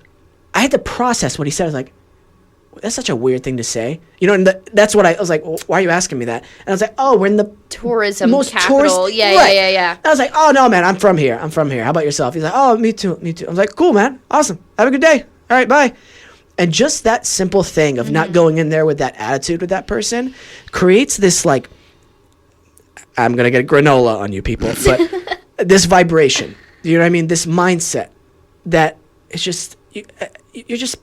I had to process what he said. I was like, that's such a weird thing to say. You know, and that's what I was like, well, why are you asking me that? And I was like, oh, we're in the tourism most capital. Right. Yeah. And I was like, oh, no, man, I'm from here. How about yourself? He's like, oh, me too. I was like, cool, man. Awesome. Have a good day. All right, bye. And just that simple thing of not going in there with that attitude with that person creates this, like, I'm going to get granola on you people, but this vibration, you know what I mean? This mindset that it's just, you're just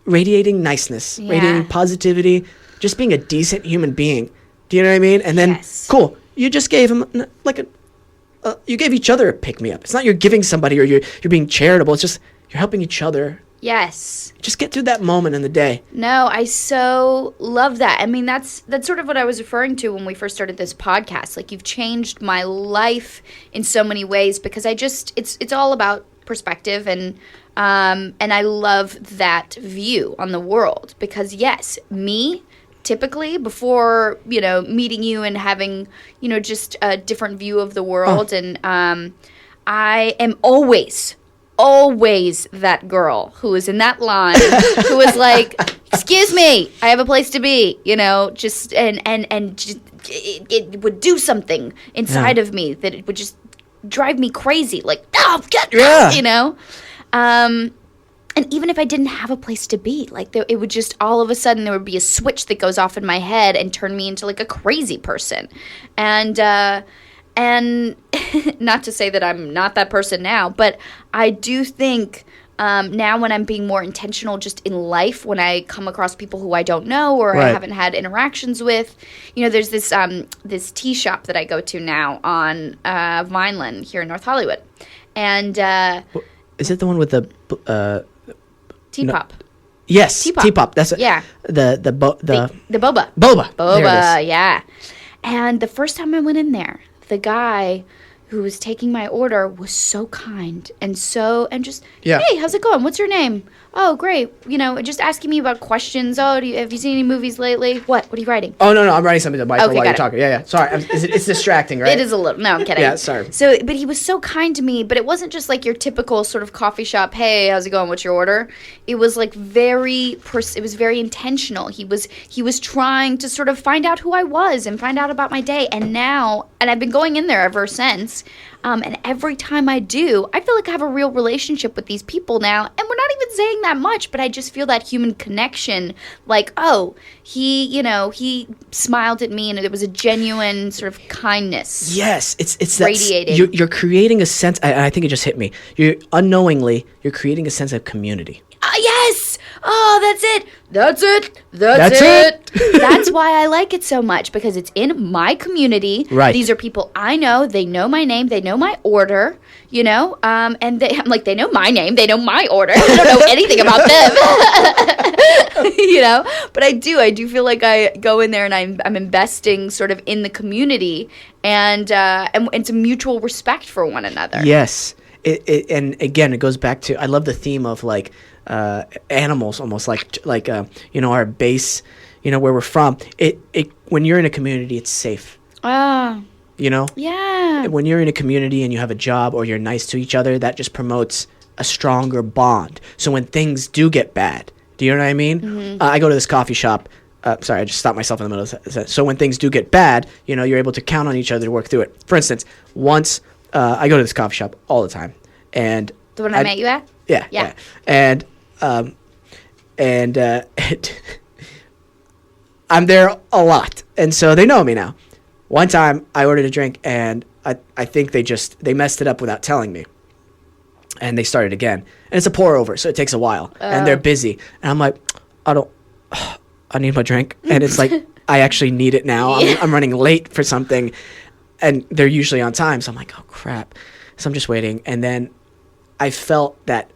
radiating niceness, radiating positivity, just being a decent human being. Do you know what I mean? And then, cool, you just gave him like you gave each other a pick-me-up. It's not you're giving somebody or you're being charitable. It's just you're helping each other. Yes. Just get through that moment in the day. No, I so love that. I mean, that's sort of what I was referring to when we first started this podcast. Like, you've changed my life in so many ways because it's all about perspective and I love that view on the world because yes, me typically before, you know, meeting you and having, you know, just a different view of the world and I am always that girl who is in that line who is like, excuse me, I have a place to be, you know, just and just, it would do something inside of me that it would just drive me crazy, like, oh, you know, and even if I didn't have a place to be, like, it would just all of a sudden there would be a switch that goes off in my head and turn me into like a crazy person, and not to say that I'm not that person now, but I do think now when I'm being more intentional just in life, when I come across people who I don't know or I haven't had interactions with, you know, there's this tea shop that I go to now on Vineland here in North Hollywood. And is it the one with the Teapop? No. Yes, Teapop. That's yeah. The boba. Boba, yeah. And the first time I went in there, the guy who was taking my order was so kind and just, hey, how's it going? What's your name? Oh, great. You know, just asking me about questions. Oh, have you seen any movies lately? What are you writing? Oh, no, I'm writing something to Michael while you're talking. Yeah. Sorry. It's distracting, right? It is a little. No, I'm kidding. Yeah, sorry. So, but he was so kind to me, but it wasn't just like your typical sort of coffee shop, hey, how's it going? What's your order? It was like it was very intentional. He was trying to sort of find out who I was and find out about my day. And I've been going in there ever since. And every time I do, I feel like I have a real relationship with these people now. And we're not even saying that much, but I just feel that human connection. Like, oh, he smiled at me and there was a genuine sort of kindness. Yes, it's radiating. You're creating a sense, and I think it just hit me. You're creating a sense of community. Yes! oh, that's it. That's it. That's That's it. That's why I like it so much, because it's in my community. Right. These are people I know. They know my name. They know my order, you know? And I'm like, they know my name. They know my order. I don't know anything about them. You know? But I do feel like I go in there and I'm investing sort of in the community, and it's a mutual respect for one another. Yes. And again, it goes back to, I love the theme of like animals, almost like our base, where we're from. When you're in a community, it's safe. Ah. Yeah. When you're in a community and you have a job or you're nice to each other, that just promotes a stronger bond. So when things do get bad, do you know what I mean? Mm-hmm. I go to this coffee shop. Sorry, I just stopped myself in the middle of the sentence. So when things do get bad, you're able to count on each other to work through it. For instance, once I go to this coffee shop all the time, and The one I met you at? yeah. And I'm there a lot, and so they know me now. One time I ordered a drink, and I think they messed it up without telling me, and they started again. And it's a pour over, so it takes a while, and they're busy, and I'm like, I need my drink, and it's like I actually need it now. I'm running late for something, and they're usually on time, so I'm like, oh crap. So I'm just waiting, and then I felt that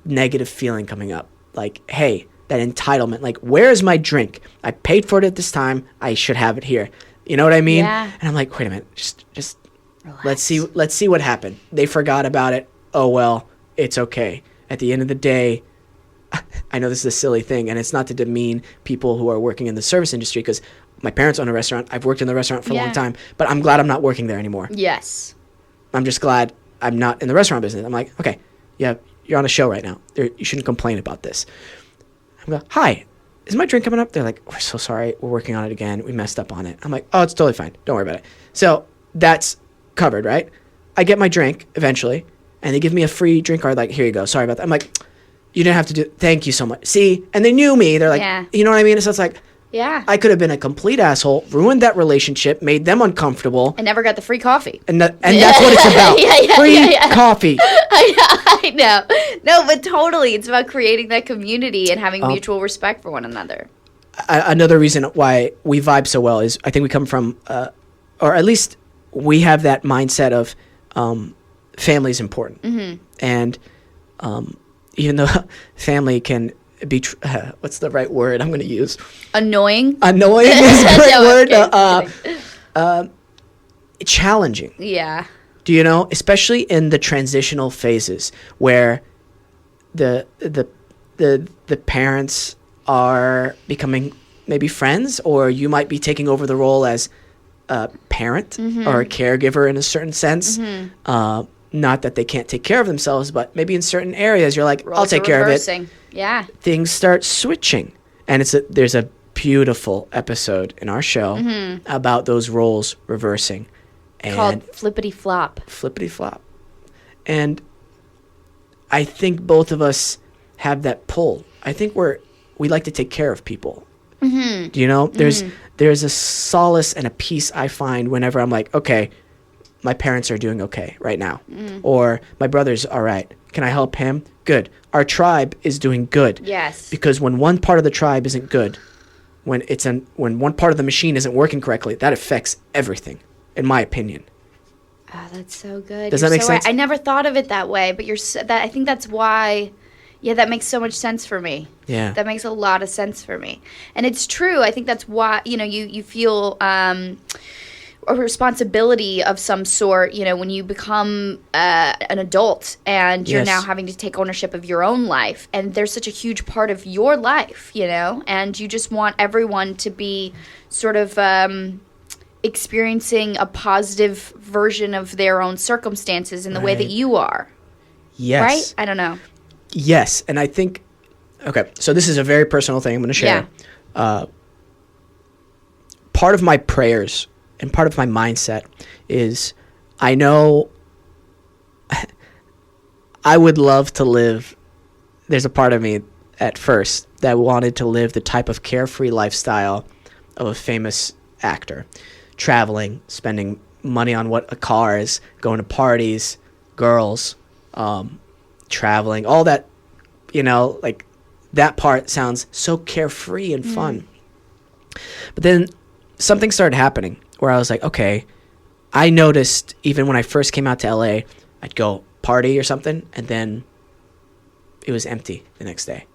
negative feeling coming up, like, hey, that entitlement, like, where's my drink? I paid for it at this time. I should have it here. You know what I mean? Yeah. And I'm like, wait a minute, just Relax. let's see what happened. They forgot about it. Oh well, it's okay. At the end of the day, I know this is a silly thing, and it's not to demean people who are working in the service industry, because my parents own a restaurant. I've worked in the restaurant for a long time, but I'm glad I'm not working there anymore. Yes. I'm just glad I'm not in the restaurant business. I'm like, okay, yeah, you're on a show right now. You shouldn't complain about this. I'm going, hi, is my drink coming up? They're like, we're so sorry. We're working on it again. We messed up on it. I'm like, oh, it's totally fine. Don't worry about it. So that's covered, right? I get my drink eventually, and they give me a free drink card. Like, here you go. Sorry about that. I'm like, you didn't have to do it. Thank you so much. See? And they knew me. They're like, you know what I mean? So it's like, yeah. I could have been a complete asshole, ruined that relationship, made them uncomfortable. I never got the free coffee. And that's what it's about. Free coffee. I know. No, but totally. It's about creating that community and having mutual respect for one another. Another reason why we vibe so well is I think we come from, or at least we have that mindset of family is important. Mm-hmm. And even though family can be, what's the right word I'm going to use? Annoying? Annoying is a great Okay, word. Challenging. Yeah. Do you know? Especially in the transitional phases where the parents are becoming maybe friends, or you might be taking over the role as a parent or a caregiver in a certain sense. Not that they can't take care of themselves, but maybe in certain areas you're like, I'll take care of it. Yeah. Things start switching. And there's a beautiful episode in our show about those roles reversing. And called Flippity Flop. Flippity Flop. And I think both of us have that pull. I think we like to take care of people. Mm-hmm. Do you know? There's a solace and a peace I find whenever I'm like, okay, my parents are doing okay right now. Or my brother's all right. Can I help him? Good. Our tribe is doing good. Yes. Because when one part of the tribe isn't good, when one part of the machine isn't working correctly, that affects everything, in my opinion. Oh, that's so good. Does that make sense? Right. I never thought of it that way, but I think that's why. Yeah, that makes so much sense for me. Yeah. That makes a lot of sense for me. And it's true. I think that's why, you feel a responsibility of some sort, when you become an adult and you're now having to take ownership of your own life. And there's such a huge part of your life, and you just want everyone to be sort of experiencing a positive version of their own circumstances in the way that you are. Yes. Right? I don't know. Yes. And I think, okay, so this is a very personal thing I'm going to share. Yeah. Part of my prayers and part of my mindset is I know I would love to live. There's a part of me at first that wanted to live the type of carefree lifestyle of a famous actor. Traveling, spending money on what a car is, going to parties, girls, traveling, all that, like that part sounds so carefree and fun. But then something started happening where I was like, okay, I noticed even when I first came out to LA, I'd go party or something, and then it was empty the next day.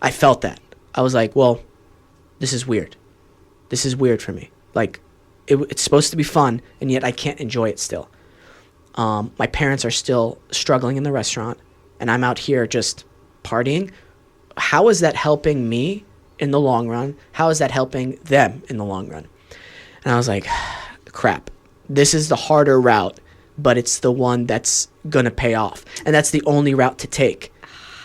I felt that. I was like, well, this is weird. This is weird for me. Like, it's supposed to be fun, and yet I can't enjoy it still. My parents are still struggling in the restaurant, and I'm out here just partying. How is that helping me in the long run? How is that helping them in the long run? And I was like, crap. This is the harder route, but it's the one that's going to pay off. And that's the only route to take.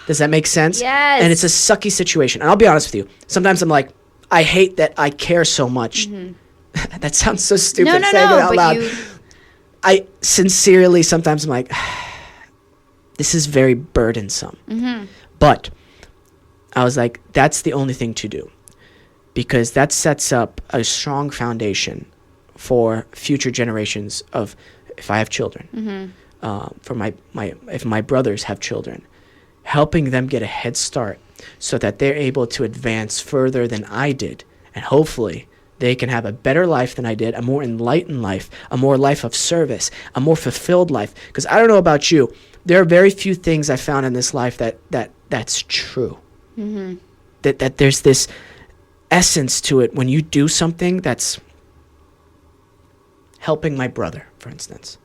Does that make sense? Yes. And it's a sucky situation. And I'll be honest with you. Sometimes I'm like, I hate that I care so much. That sounds so stupid saying it out loud. I sincerely, sometimes I'm like, this is very burdensome. But I was like, that's the only thing to do. Because that sets up a strong foundation for future generations of, if I have children, if my brothers have children, helping them get a head start so that they're able to advance further than I did. And hopefully they can have a better life than I did, a more enlightened life, a more life of service, a more fulfilled life. Because I don't know about you, there are very few things I found in this life that's true. That there's this essence to it when you do something that's helping my brother, for instance.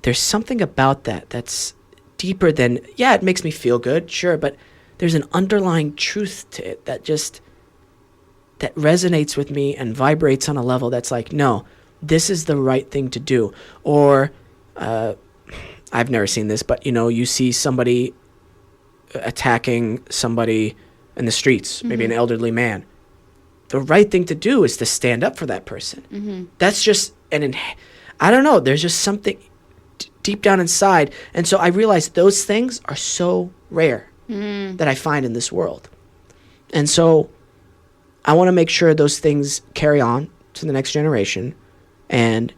There's something about that that's deeper than, yeah, it makes me feel good, sure, but there's an underlying truth to it that resonates with me and vibrates on a level that's like, no, this is the right thing to do. Or I've never seen this, but you see somebody attacking somebody in the streets, maybe an elderly man. The right thing to do is to stand up for that person. That's just I don't know, there's just something deep down inside. And so I realized those things are so rare that I find in this world. And so I want to make sure those things carry on to the next generation. And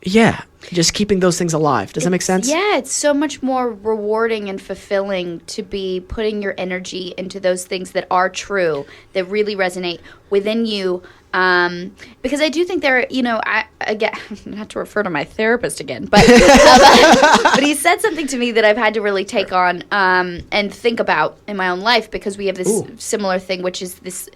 yeah, just keeping those things alive. Does that make sense? Yeah, it's so much more rewarding and fulfilling to be putting your energy into those things that are true, that really resonate within you. Because I do think there, I get, not to refer to my therapist again, but but he said something to me that I've had to really take on and think about in my own life, because we have this similar thing, which is this.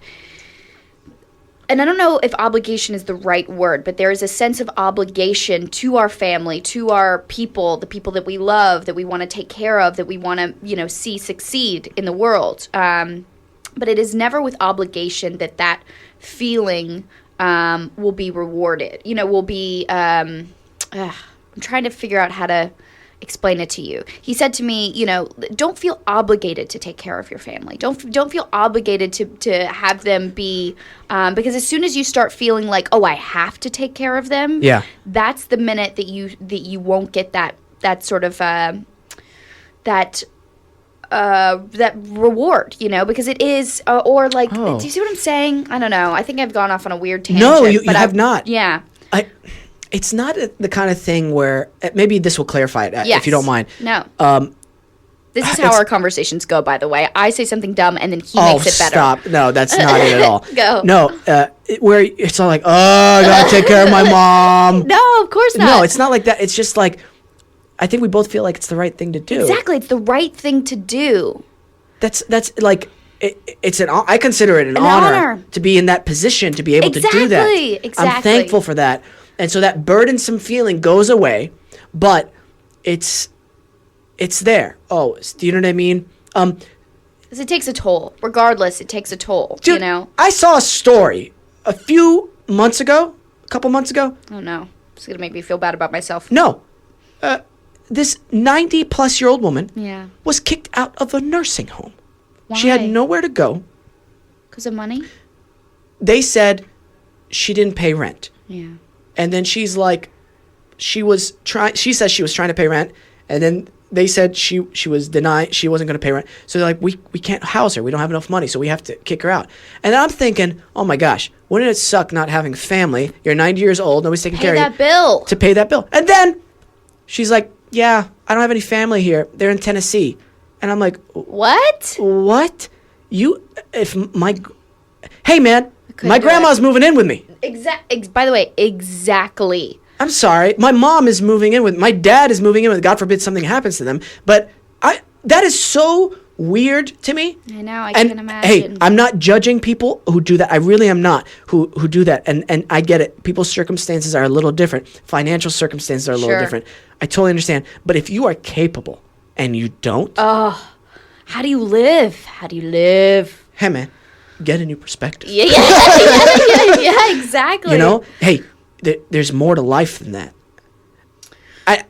And I don't know if obligation is the right word, but there is a sense of obligation to our family, to our people, the people that we love, that we want to take care of, that we want to, see succeed in the world. But it is never with obligation that feeling will be rewarded. Will be. I'm trying to figure out how to explain it to you. He said to me, don't feel obligated to take care of your family. Don't feel obligated to have them be, because as soon as you start feeling like, oh, I have to take care of them, that's the minute that you won't get that sort of that reward, because it is, or like, do you see what I'm saying? I don't know. I think I've gone off on a weird tangent. No, you have not. Yeah. It's not the kind of thing where, maybe this will clarify it, if you don't mind. No. This is how our conversations go, by the way. I say something dumb, and then he makes it better. Stop. No, that's not it at all. Go. No, where it's all like, oh, I gotta take care of my mom. No, of course not. No, it's not like that. It's just like, I think we both feel like it's the right thing to do. Exactly. It's the right thing to do. That's like, it's I consider it an honor to be in that position, to be able to do that. Exactly. I'm thankful for that. And so that burdensome feeling goes away, but it's there. Oh, do you know what I mean? Because it takes a toll. Regardless, it takes a toll, dude, I saw a story a couple months ago. Oh, no. It's going to make me feel bad about myself. No. This 90-plus-year-old woman was kicked out of a nursing home. Why? She had nowhere to go. Because of money? They said she didn't pay rent. Yeah. And then she's like, she says she was trying to pay rent, and then they said she was denied, she wasn't going to pay rent. So they're like, we can't house her. We don't have enough money, so we have to kick her out. And then I'm thinking, oh my gosh, wouldn't it suck not having family? You're 90 years old, nobody's taking care of you. To pay that bill. And then she's like, yeah, I don't have any family here. They're in Tennessee. And I'm like, What? what? Hey man, couldn't my do grandma's moving in with me. By the way, exactly. I'm sorry. My mom is moving in with, my dad is moving in with, God forbid something happens to them. But that is so weird to me. I know, I can imagine. Hey, I'm not judging people who do that. I really am not, who do that. And I get it. People's circumstances are a little different. Financial circumstances are a little different. I totally understand. But if you are capable and you don't. Oh, how do you live? How do you live? Hey, man, get a new perspective. Yeah, exactly. You know? Hey, there's more to life than that. I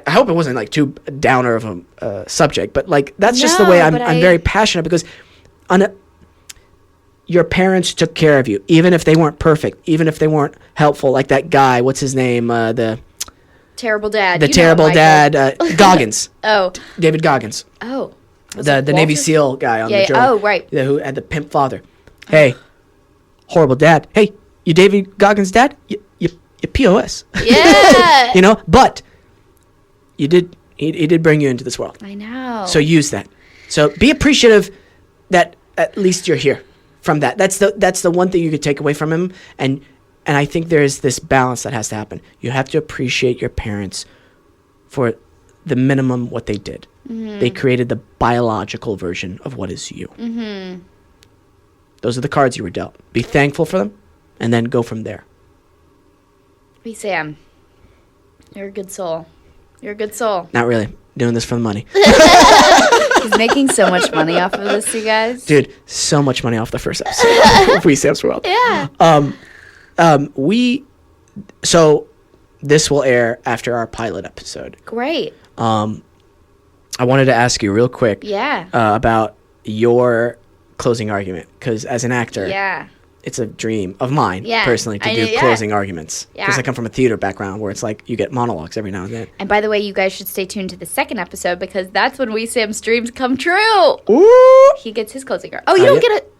hope it wasn't like too downer of a subject, but like that's just the way I'm very passionate because your parents took care of you, even if they weren't perfect, even if they weren't helpful. Like that guy, what's his name? The terrible dad. The terrible dad, Goggins. Oh, David Goggins. Oh, the Navy SEAL guy on the joke. Oh, right. Who had the pimp father. Hey, horrible dad. Hey, you David Goggins' dad? You POS. Yeah. You know, but he did bring you into this world. I know. So use that. So be appreciative that at least you're here from that. That's the one thing you could take away from him. And I think there's this balance that has to happen. You have to appreciate your parents for the minimum what they did. Mm-hmm. They created the biological version of what is you. Mm-hmm. Those are the cards you were dealt. Be thankful for them and then go from there. Sam, you're a good soul. You're a good soul. Not really. Doing this for the money. He's making so much money off of this, you guys. Dude, so much money off the first episode of We Sam's World. Yeah. So this will air after our pilot episode. Great. I wanted to ask you real quick. Yeah. About your closing argument, because as an actor. Yeah. It's a dream of mine, personally, to do closing arguments. Because I come from a theater background where it's like you get monologues every now and then. And by the way, you guys should stay tuned to the second episode because that's when We Sam's dreams come true. Ooh! He gets his closing argument. Oh, you don't get it?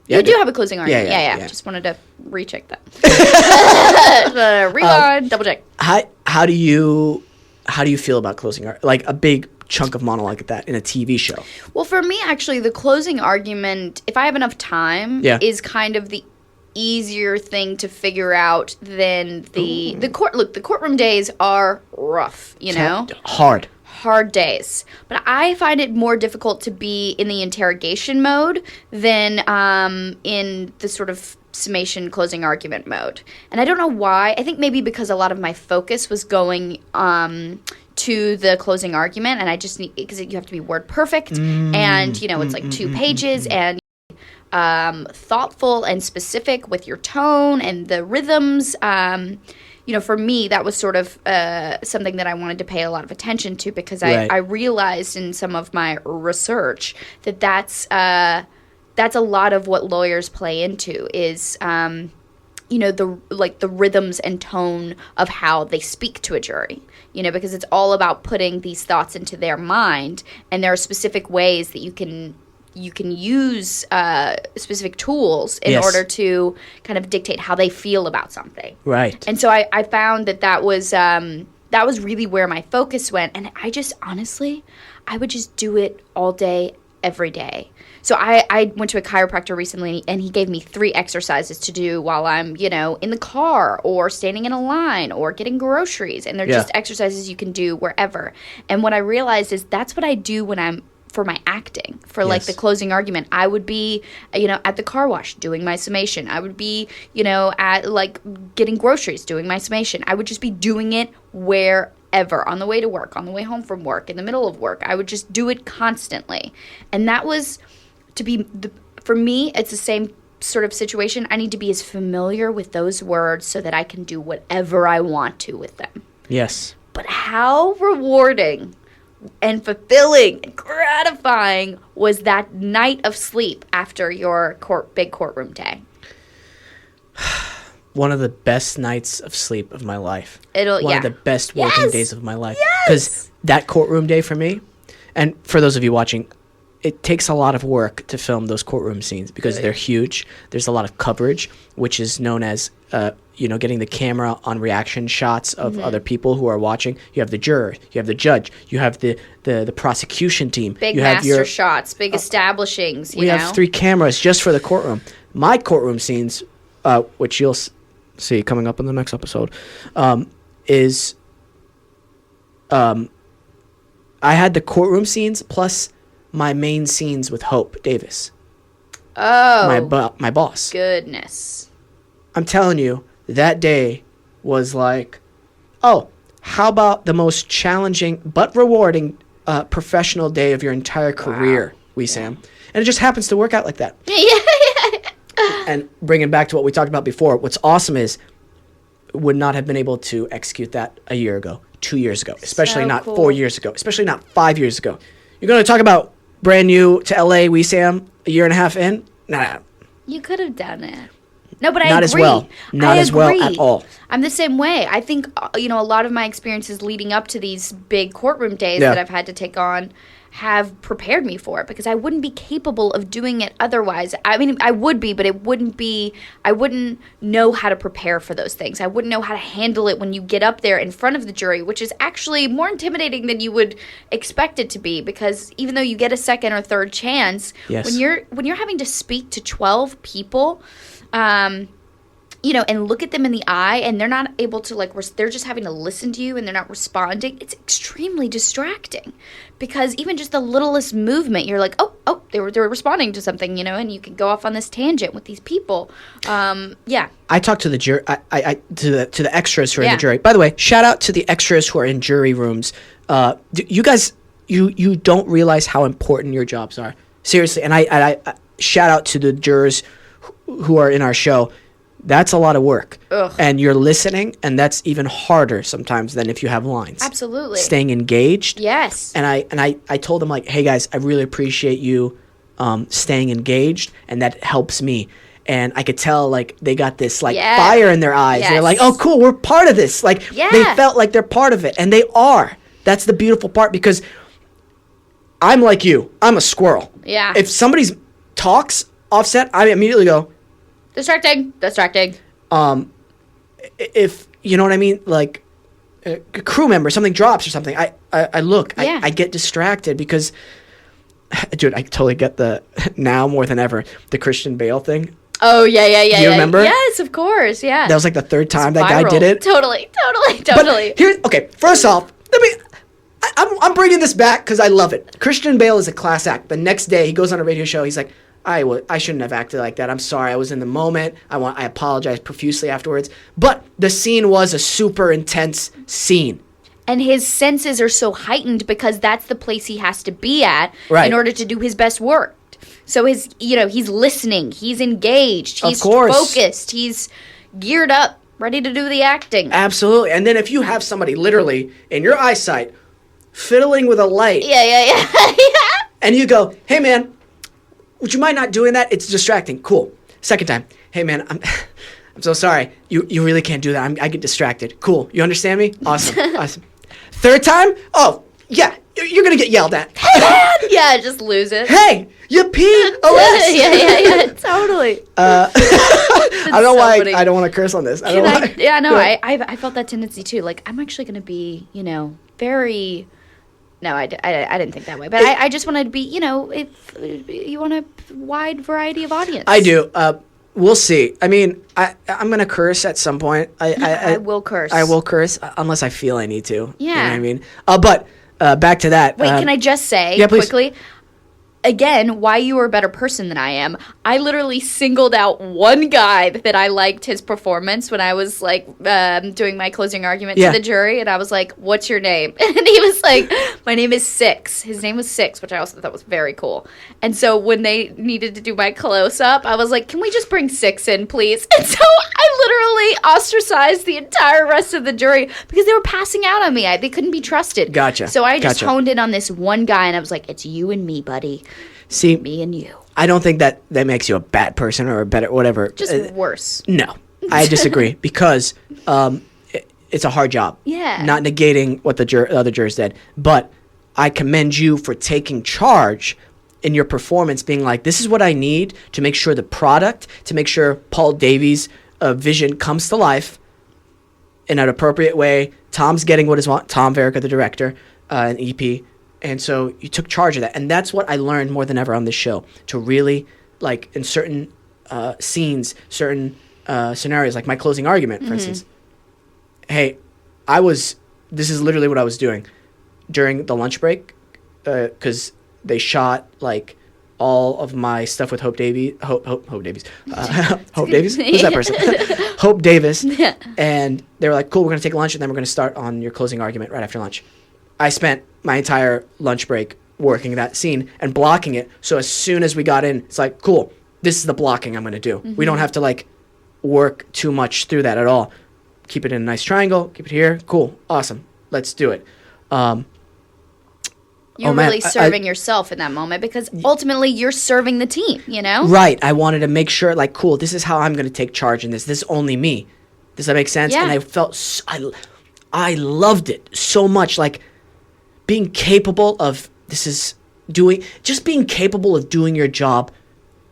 Yeah, you do have a closing argument. Yeah. Just wanted to recheck that. Rewind, double check. How do you feel about closing argument? Like a big chunk of monologue like that in a TV show? Well, for me, actually, the closing argument, if I have enough time, is kind of the easier thing to figure out than the court. Look, the courtroom days are rough, you know? Hard days. But I find it more difficult to be in the interrogation mode than in the sort of summation closing argument mode. And I don't know why. I think maybe because a lot of my focus was going to the closing argument, and I just need, because you have to be word perfect, and, you know, it's like 2 pages, and thoughtful and specific with your tone and the rhythms. You know, for me, that was sort of something that I wanted to pay a lot of attention to because I realized in some of my research that that's a lot of what lawyers play into is, you know, the rhythms and tone of how they speak to a jury. You know, because it's all about putting these thoughts into their mind, and there are specific ways that you can use specific tools in order to kind of dictate how they feel about something. Right. And so I found that was really where my focus went. And I just, honestly, I would just do it all day, every day. So I went to a chiropractor recently, and he gave me 3 exercises to do while I'm, you know, in the car or standing in a line or getting groceries. And they're just exercises you can do wherever. And what I realized is that's what I do when I'm for my acting, for like the closing argument. I would be, you know, at the car wash doing my summation. I would be, you know, at like getting groceries doing my summation. I would just be doing it wherever, on the way to work, on the way home from work, in the middle of work. I would just do it constantly. And that was for me, it's the same sort of situation. I need to be as familiar with those words so that I can do whatever I want to with them. Yes. But how rewarding and fulfilling and gratifying was that night of sleep after your big courtroom day? One of the best nights of sleep of my life. One of the best working days of my life. Because that courtroom day for me, and for those of you watching, it takes a lot of work to film those courtroom scenes because they're huge. There's a lot of coverage, which is known as getting the camera on reaction shots of other people who are watching. You have the juror, you have the judge, you have the prosecution team. Big you master shots, big establishings. We have 3 cameras just for the courtroom. My courtroom scenes, which you'll see coming up in the next episode, is I had the courtroom scenes plus my main scenes with Hope Davis. Oh, my boss. Goodness. I'm telling you, that day was like, how about the most challenging but rewarding professional day of your entire career, Wesam? And it just happens to work out like that. And bringing back to what we talked about before, what's awesome is would not have been able to execute that a year ago, 2 years ago, especially So not cool. 4 years ago, especially not 5 years ago. You're going to talk about brand new to LA, Wesam, a year and a half in? Nah. You could have done it. No, but I Not agree. as well. Not I as well agree. at all. I'm the same way. I think, a lot of my experiences leading up to these big courtroom days Yeah. that I've had to take on have prepared me for it because I wouldn't be capable of doing it otherwise. I mean, I would be, but I wouldn't know how to prepare for those things. I wouldn't know how to handle it when you get up there in front of the jury, which is actually more intimidating than you would expect it to be because even though you get a second or third chance, Yes. when you're having to speak to 12 people, and look at them in the eye and they're not able to they're just having to listen to you and they're not responding. It's extremely distracting because even just the littlest movement, you're like, oh, they were responding to something, and you can go off on this tangent with these people. Yeah. I talked to the jury, to the extras who are in Yeah. the jury. By the way, shout out to the extras who are in jury rooms. You guys, you don't realize how important your jobs are. Seriously, and I shout out to the jurors who are in our show. That's a lot of work. Ugh. And you're listening, and that's even harder sometimes than if you have lines. Absolutely. Staying engaged. Yes. And I told them, like, hey, guys, I really appreciate you staying engaged, and that helps me. And I could tell, like, they got this, like, Yeah. fire in their eyes. Yes. They're like, oh, cool, we're part of this. Like, Yeah. they felt like they're part of it, and they are. That's the beautiful part, because I'm like you. I'm a squirrel. Yeah. If somebody talks offset, I immediately go, Distracting. if you know what I mean, like a crew member, something drops or something, I look, Yeah. I get distracted because, dude, I totally get the now more than ever the Christian Bale thing. Oh, yeah. You remember? Yes, of course, yeah. That was like the third time It's that guy viral. did it. Totally. But here's okay. First off, I'm bringing this back because I love it. Christian Bale is a class act. The next day, he goes on a radio show. He's like, I shouldn't have acted like that. I'm sorry. I was in the moment. I apologize profusely afterwards. But the scene was a super intense scene. And his senses are so heightened because that's the place he has to be at Right. in order to do his best work. So he's listening, he's engaged, he's Of course. focused, he's geared up, ready to do the acting. Absolutely. And then if you have somebody literally in your eyesight fiddling with a light, Yeah. and you go, hey, man, would you mind not doing that? It's distracting. Cool. Second time, hey, man, I'm so sorry. You really can't do that. I get distracted. Cool. You understand me? Awesome. Third time? Oh, yeah. You're going to get yelled at. Yeah, just lose it. Hey, you peed. yeah, totally. I don't know so why funny. I don't want to curse on this. I don't know why. Yeah, no, Go ahead. I felt that tendency too. Like, I'm actually going to be, very... No, I didn't think that way. But I just wanted to be, if you want a wide variety of audience. I do. We'll see. I mean, I'm going to curse at some point. I will curse. I will curse unless I feel I need to. You know Yeah. what I mean? But back to that. Wait, can I just say yeah, please. quickly? Again, why you are a better person than I am. I literally singled out one guy that I liked his performance when I was like doing my closing argument Yeah. to the jury, and I was like, "What's your name?" And he was like, "My name is Six." His name was Six, which I also thought was very cool. And so when they needed to do my close up, I was like, "Can we just bring Six in, please?" And so I literally ostracized the entire rest of the jury because they were passing out on me. They couldn't be trusted. Gotcha. So I just Gotcha. honed in on this one guy, and I was like, "It's you and me, buddy." See, Me and you. I don't think that makes you a bad person or a better whatever. Just worse. No, I disagree because it's a hard job. Yeah. Not negating what the other jurors did, but I commend you for taking charge in your performance being like, this is what I need to make sure the product, to make sure Paul Davies' vision comes to life in an appropriate way. Tom's getting what is want. Tom Verica, the director, and EP. And so you took charge of that. And that's what I learned more than ever on this show, to really, like, in certain scenes, certain scenarios, like my closing argument, for instance. Hey, this is literally what I was doing during the lunch break, because they shot, like, all of my stuff with Hope Davies. Hope Davies. Hope Davies? Who's that person? Hope Davis. Yeah. And they were like, cool, we're going to take lunch, and then we're going to start on your closing argument right after lunch. I spent my entire lunch break working that scene and blocking it. So as soon as we got in, it's like, cool, this is the blocking I'm going to do. We don't have to, like, work too much through that at all. Keep it in a nice triangle. Keep it here. Cool. Awesome. Let's do it. You're really serving yourself in that moment, because ultimately you're serving the team, you know? Right. I wanted to make sure, like, cool, this is how I'm going to take charge in this. This is only me. Does that make sense? Yeah. And I felt, I loved it so much. Like, being capable of, just being capable of doing your job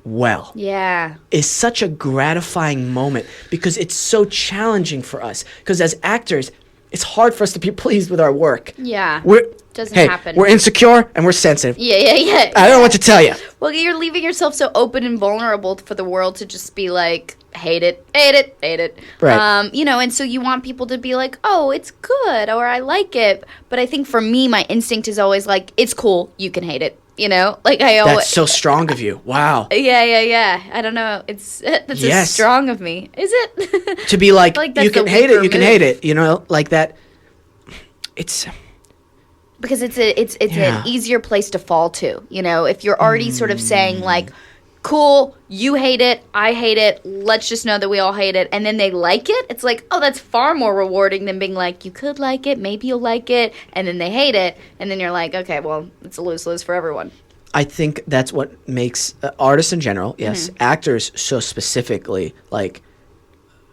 well. Yeah. Is such a gratifying moment, because it's so challenging for us. Because as actors, it's hard for us to be pleased with our work. Yeah. Doesn't Hey, happen. we're insecure and we're sensitive. Yeah. I don't know what to tell you. Well, you're leaving yourself so open and vulnerable for the world to just be like, hate it. Right. You know, and so you want people to be like, oh, it's good, or I like it. But I think for me, my instinct is always like, it's cool, you can hate it. You know, like I always. That's so strong of you. Wow. Yeah. I don't know. That's so strong of me. Is it? To be like that's you can hate it. You can hate it. You know, like that. It's because it's an easier place to fall to. You know, if you're already sort of saying like, cool, you hate it, I hate it, let's just know that we all hate it, and then they like it, it's like, oh, that's far more rewarding than being like, you could like it, maybe you'll like it, and then they hate it, and then you're like, okay, well, it's a lose-lose for everyone. I think that's what makes artists in general, yes, actors so specifically, like,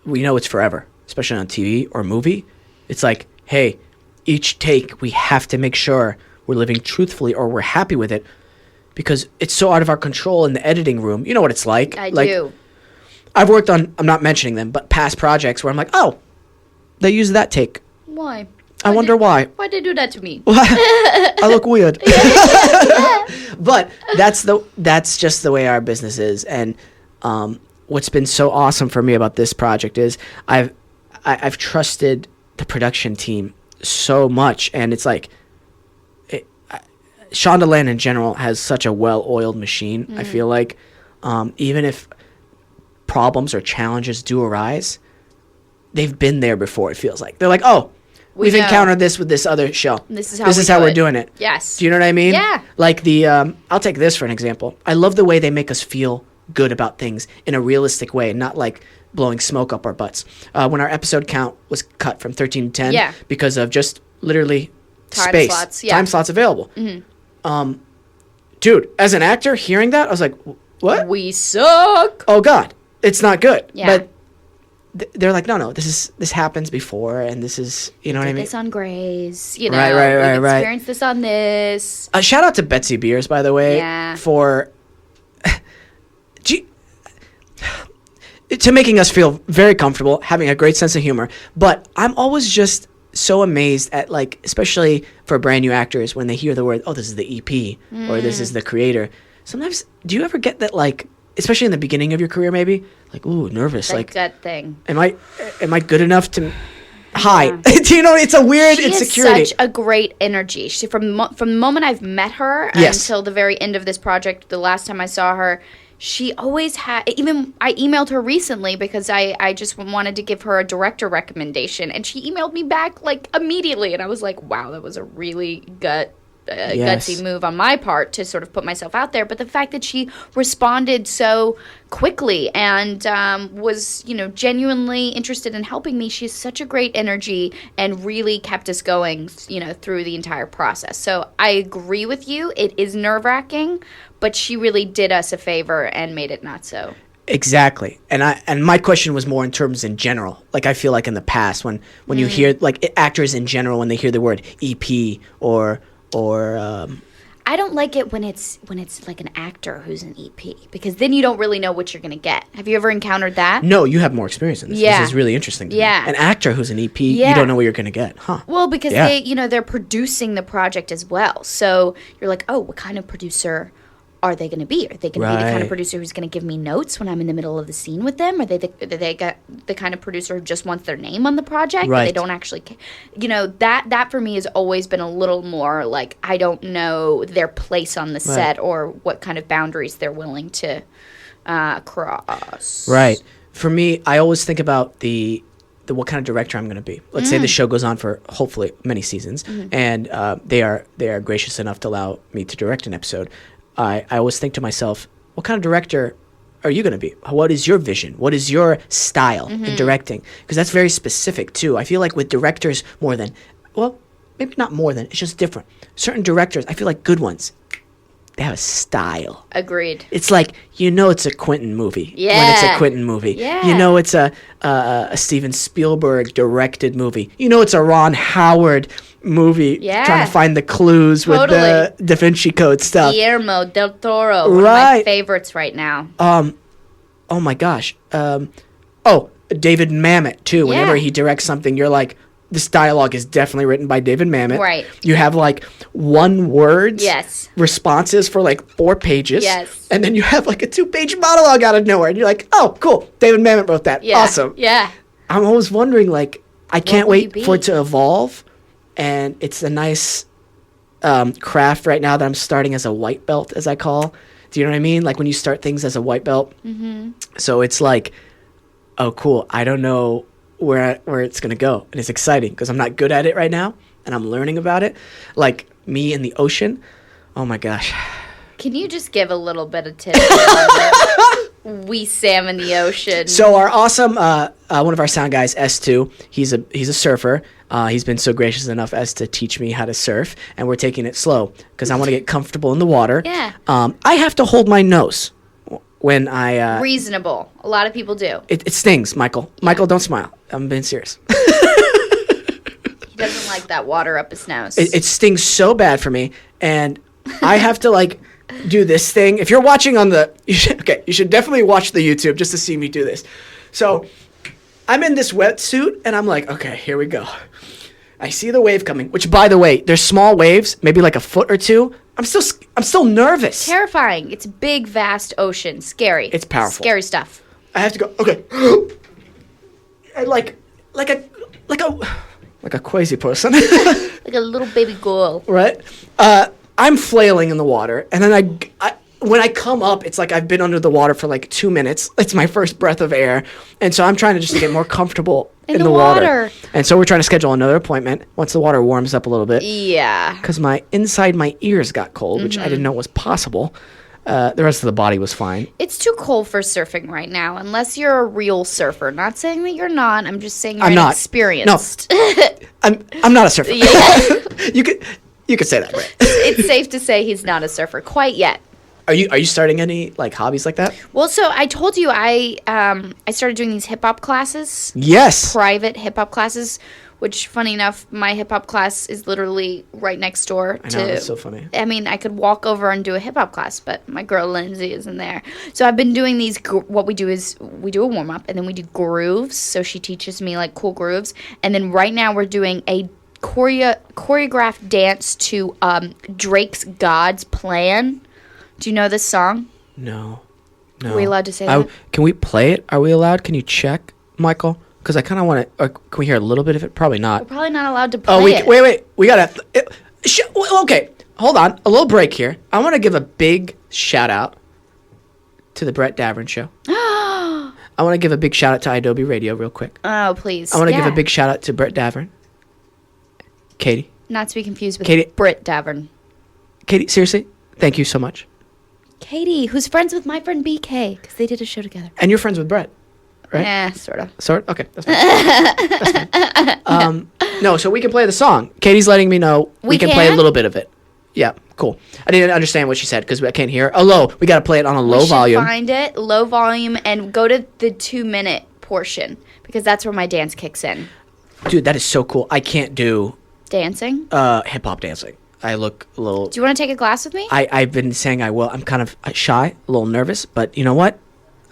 we know it's forever, especially on TV or movie. It's like, hey, each take, we have to make sure we're living truthfully or we're happy with it, because it's so out of our control in the editing room. You know what it's like. I do. I've worked on, I'm not mentioning them, but past projects where I'm like, oh, they used that take. Why? I wonder why. Why'd they do that to me? I look weird. But that's just the way our business is. And what's been so awesome for me about this project is I've trusted the production team so much, and it's like, Shondaland in general has such a well-oiled machine. I feel like even if problems or challenges do arise, they've been there before. It feels like they're like, oh, we've encountered this with this other show. This is how we're doing it. Yes. Do you know what I mean? Yeah. Like I'll take this for an example. I love the way they make us feel good about things in a realistic way, not like blowing smoke up our butts. When our episode count was cut from 13 to 10 because of just literally space, time slots available. Dude, as an actor, hearing that, I was like, what? We suck. Oh, God. It's not good. Yeah. But they're like, no, this happens before, and this is, you know what I mean? This on Grace, you know. Right. We've experienced this on this. Shout out to Betsy Beers, by the way, for to making us feel very comfortable, having a great sense of humor. But I'm always just so amazed at, like, especially for brand new actors, when they hear the word, oh, this is the EP or this is the creator. Sometimes, do you ever get that, like, especially in the beginning of your career, maybe, like, ooh, nervous, that like gut thing. Am I good enough to? Hi, do you know? It's a weird insecurity. She has such a great energy. She from the moment I've met her until the very end of this project, the last time I saw her. She always had, even I emailed her recently because I just wanted to give her a director recommendation. And she emailed me back, like, immediately. And I was like, wow, that was a really gutsy move on my part to sort of put myself out there. But the fact that she responded so quickly and was, you know, genuinely interested in helping me. She has such a great energy and really kept us going, you know, through the entire process. So I agree with you. It is nerve-wracking, but she really did us a favor and made it not so. Exactly. And my question was more in terms in general. Like, I feel like in the past when you hear, like, actors in general, when they hear the word EP or I don't like it when it's like an actor who's an EP, because then you don't really know what you're going to get. Have you ever encountered that? No, you have more experience in this. Yeah. This is really interesting to me. Yeah. An actor who's an EP, Yeah. you don't know what you're going to get. Huh. Well, because Yeah. they're producing the project as well. So you're like, oh, what kind of producer are they going to be? Are they going to be the kind Right. of producer who's going to give me notes when I'm in the middle of the scene with them? Are they the kind of producer who just wants their name on the project? Right. They don't actually, that for me has always been a little more like, I don't know their place on the set or what kind of boundaries they're willing to cross. Right. For me, I always think about the what kind of director I'm going to be. Let's say the show goes on for hopefully many seasons, and they are gracious enough to allow me to direct an episode. I always think to myself, what kind of director are you going to be? What is your vision? What is your style in directing? Because that's very specific too. I feel like with directors maybe not more than, it's just different. Certain directors, I feel like good ones, they have a style. Agreed. It's like, it's a Quentin movie. Yeah. When it's a Quentin movie. Yeah. It's a Steven Spielberg directed movie. It's a Ron Howard movie. Yeah. Trying to find the clues with the Da Vinci Code stuff. Guillermo del Toro, one of my Right. favorites right now. Oh my gosh. David Mamet too. Whenever Yeah. he directs something, you're like, this dialogue is definitely written by David Mamet. Right. You have like one words Yes. responses for like 4 pages. Yes. And then you have like a 2-page monologue out of nowhere. And you're like, oh, cool. David Mamet wrote that. Yeah. Awesome. Yeah. I'm always wondering, like, I can't will you wait be? for it to evolve. And it's a nice craft right now that I'm starting as a white belt, as I call. Do you know what I mean? Like when you start things as a white belt. Mm-hmm. So it's like, oh, cool. I don't know where it's going to go. And it's exciting because I'm not good at it right now. And I'm learning about it. Like me in the ocean. Oh, my gosh. Can you just give a little bit of tips on Wee Sam in the ocean? So our awesome, one of our sound guys, S2, he's a surfer. He's been so gracious enough as to teach me how to surf, and we're taking it slow because I want to get comfortable in the water. Yeah. I have to hold my nose when I... Reasonable. A lot of people do. It stings, Michael. Michael, don't smile. I'm being serious. He doesn't like that water up his nose. It stings so bad for me, and I have to, like, do this thing. If you're watching on the... you should definitely watch the YouTube just to see me do this. So I'm in this wetsuit, and I'm like, okay, here we go. I see the wave coming, which, by the way, there's small waves, maybe like a foot or two. I'm still nervous. Terrifying. It's a big, vast ocean. Scary. It's powerful. Scary stuff. I have to go, okay. And like a crazy person. Like a little baby girl. Right? I'm flailing in the water, and then when I come up, it's like I've been under the water for like 2 minutes. It's my first breath of air, and so I'm trying to just get more comfortable in the water. And so we're trying to schedule another appointment once the water warms up a little bit. Yeah. Because my ears got cold, which I didn't know was possible. The rest of the body was fine. It's too cold for surfing right now, unless you're a real surfer. Not saying that you're not. I'm just saying you're I'm not. inexperienced. No, I'm not a surfer. Yeah. You could say that, right? It's safe to say he's not a surfer quite yet. Are you starting any like hobbies like that? Well, so I told you I started doing these hip hop classes. Yes. Private hip hop classes, which, funny enough, my hip hop class is literally right next door. I know, that's so funny. I mean, I could walk over and do a hip hop class, but my girl Lindsay isn't there. So I've been doing these. What we do is we do a warm up and then we do grooves. So she teaches me like cool grooves, and then right now we're doing a choreographed dance to Drake's God's Plan. Do you know this song? No. Are we allowed to say that? Can we play it? Are we allowed? Can you check, Michael? Because I kind of want to. Can we hear a little bit of it? Probably not. We're probably not allowed to play it. Wait. We gotta. Okay, hold on. A little break here. I want to give a big shout out to the Brett Davern Show. I want to give a big shout out to Adobe Radio real quick. Oh, please. I want to give a big shout out to Brett Davern. Katie. Not to be confused with Katie. Britt Davern. Katie, seriously, thank you so much. Katie, who's friends with my friend BK, because they did a show together. And you're friends with Brett, right? Sort of. Sort? Okay, that's fine. That's fine. No, so we can play the song. Katie's letting me know we can play a little bit of it. Yeah, cool. I didn't understand what she said because I can't hear. Oh, low. We got to play it on a low volume. Find it, low volume, and go to the 2-minute portion, because that's where my dance kicks in. Dude, that is so cool. I can't do Dancing? hip-hop dancing. I look a little. Do you want to take a class with me? I've been saying I will. I'm kind of shy, a little nervous, but you know what?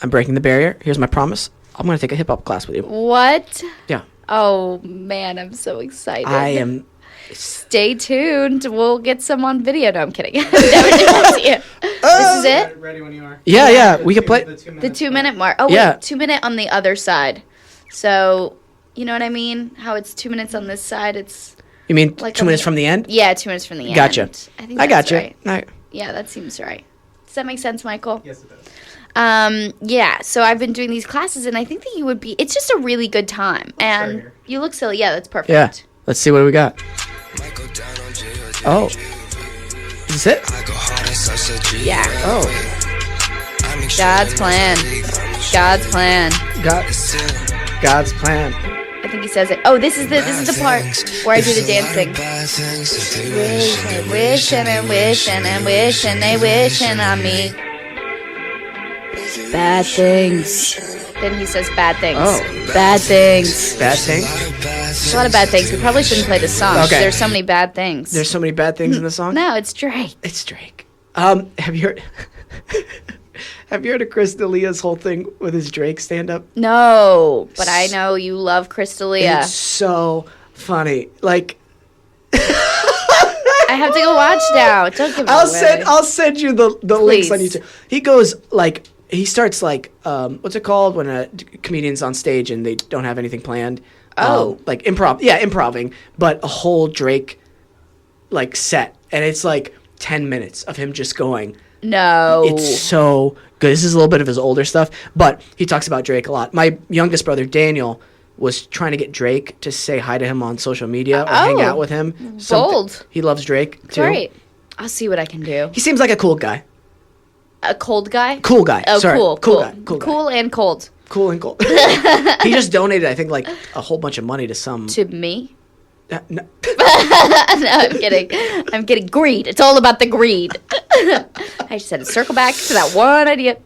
I'm breaking the barrier. Here's my promise. I'm going to take a hip hop class with you. What? Yeah. Oh, man, I'm so excited. I am. Stay tuned. We'll get some on video. No, I'm kidding. Never do it. This is it? Ready when you are. Yeah. We can play. The 2 minute mark. Oh, Yeah. wait. 2 minute on the other side. So, you know what I mean? How it's 2 minutes on this side. It's You mean like 2 minutes from the end? Yeah, 2 minutes from the end. Gotcha. I think I that's gotcha. right. Right. Yeah, that seems right. Does that make sense, Michael? Yes, it does. Yeah, so I've been doing these classes, and I think that you would be. It's just a really good time, and here. you look silly. Yeah, that's perfect. Yeah. Let's see what we got. Oh. Is this it? Yeah. Oh. God's plan. God's plan. God's plan. I think he says it. Oh, this is the part where I do the dancing. Wishing and wishing and wishing they wishing on me. Bad things. Then he says bad things. Oh. Bad things. Bad thing? There's a lot of bad things. We probably shouldn't play this song. Okay. There's so many bad things. There's so many bad things in the song? No, it's Drake. It's Drake. Have you heard Have you heard of Chris D'Elia's whole thing with his Drake stand-up? No, but I know you love Chris D'Elia. It's so funny. Like, I have to go watch now. Don't give it away. I'll send you the links on Please. YouTube. He goes like he starts like what's it called when a comedian's on stage and they don't have anything planned? Like improv. Yeah, improving, but a whole Drake like set, and it's like 10 minutes of him just going. No. It's so good. This is a little bit of his older stuff, but he talks about Drake a lot. My youngest brother, Daniel, was trying to get Drake to say hi to him on social media or hang out with him. Bold. He loves Drake, too. Great. I'll see what I can do. He seems like a cool guy. A cold guy? Cool guy. Oh, Sorry. cool. Cool guy. Cool guy. Cool and cold. Cool and cool. He just donated, I think, like a whole bunch of money to some... To me? No. No, I'm kidding. I'm kidding. Greed. It's all about the greed. I just had to circle back to that one idea.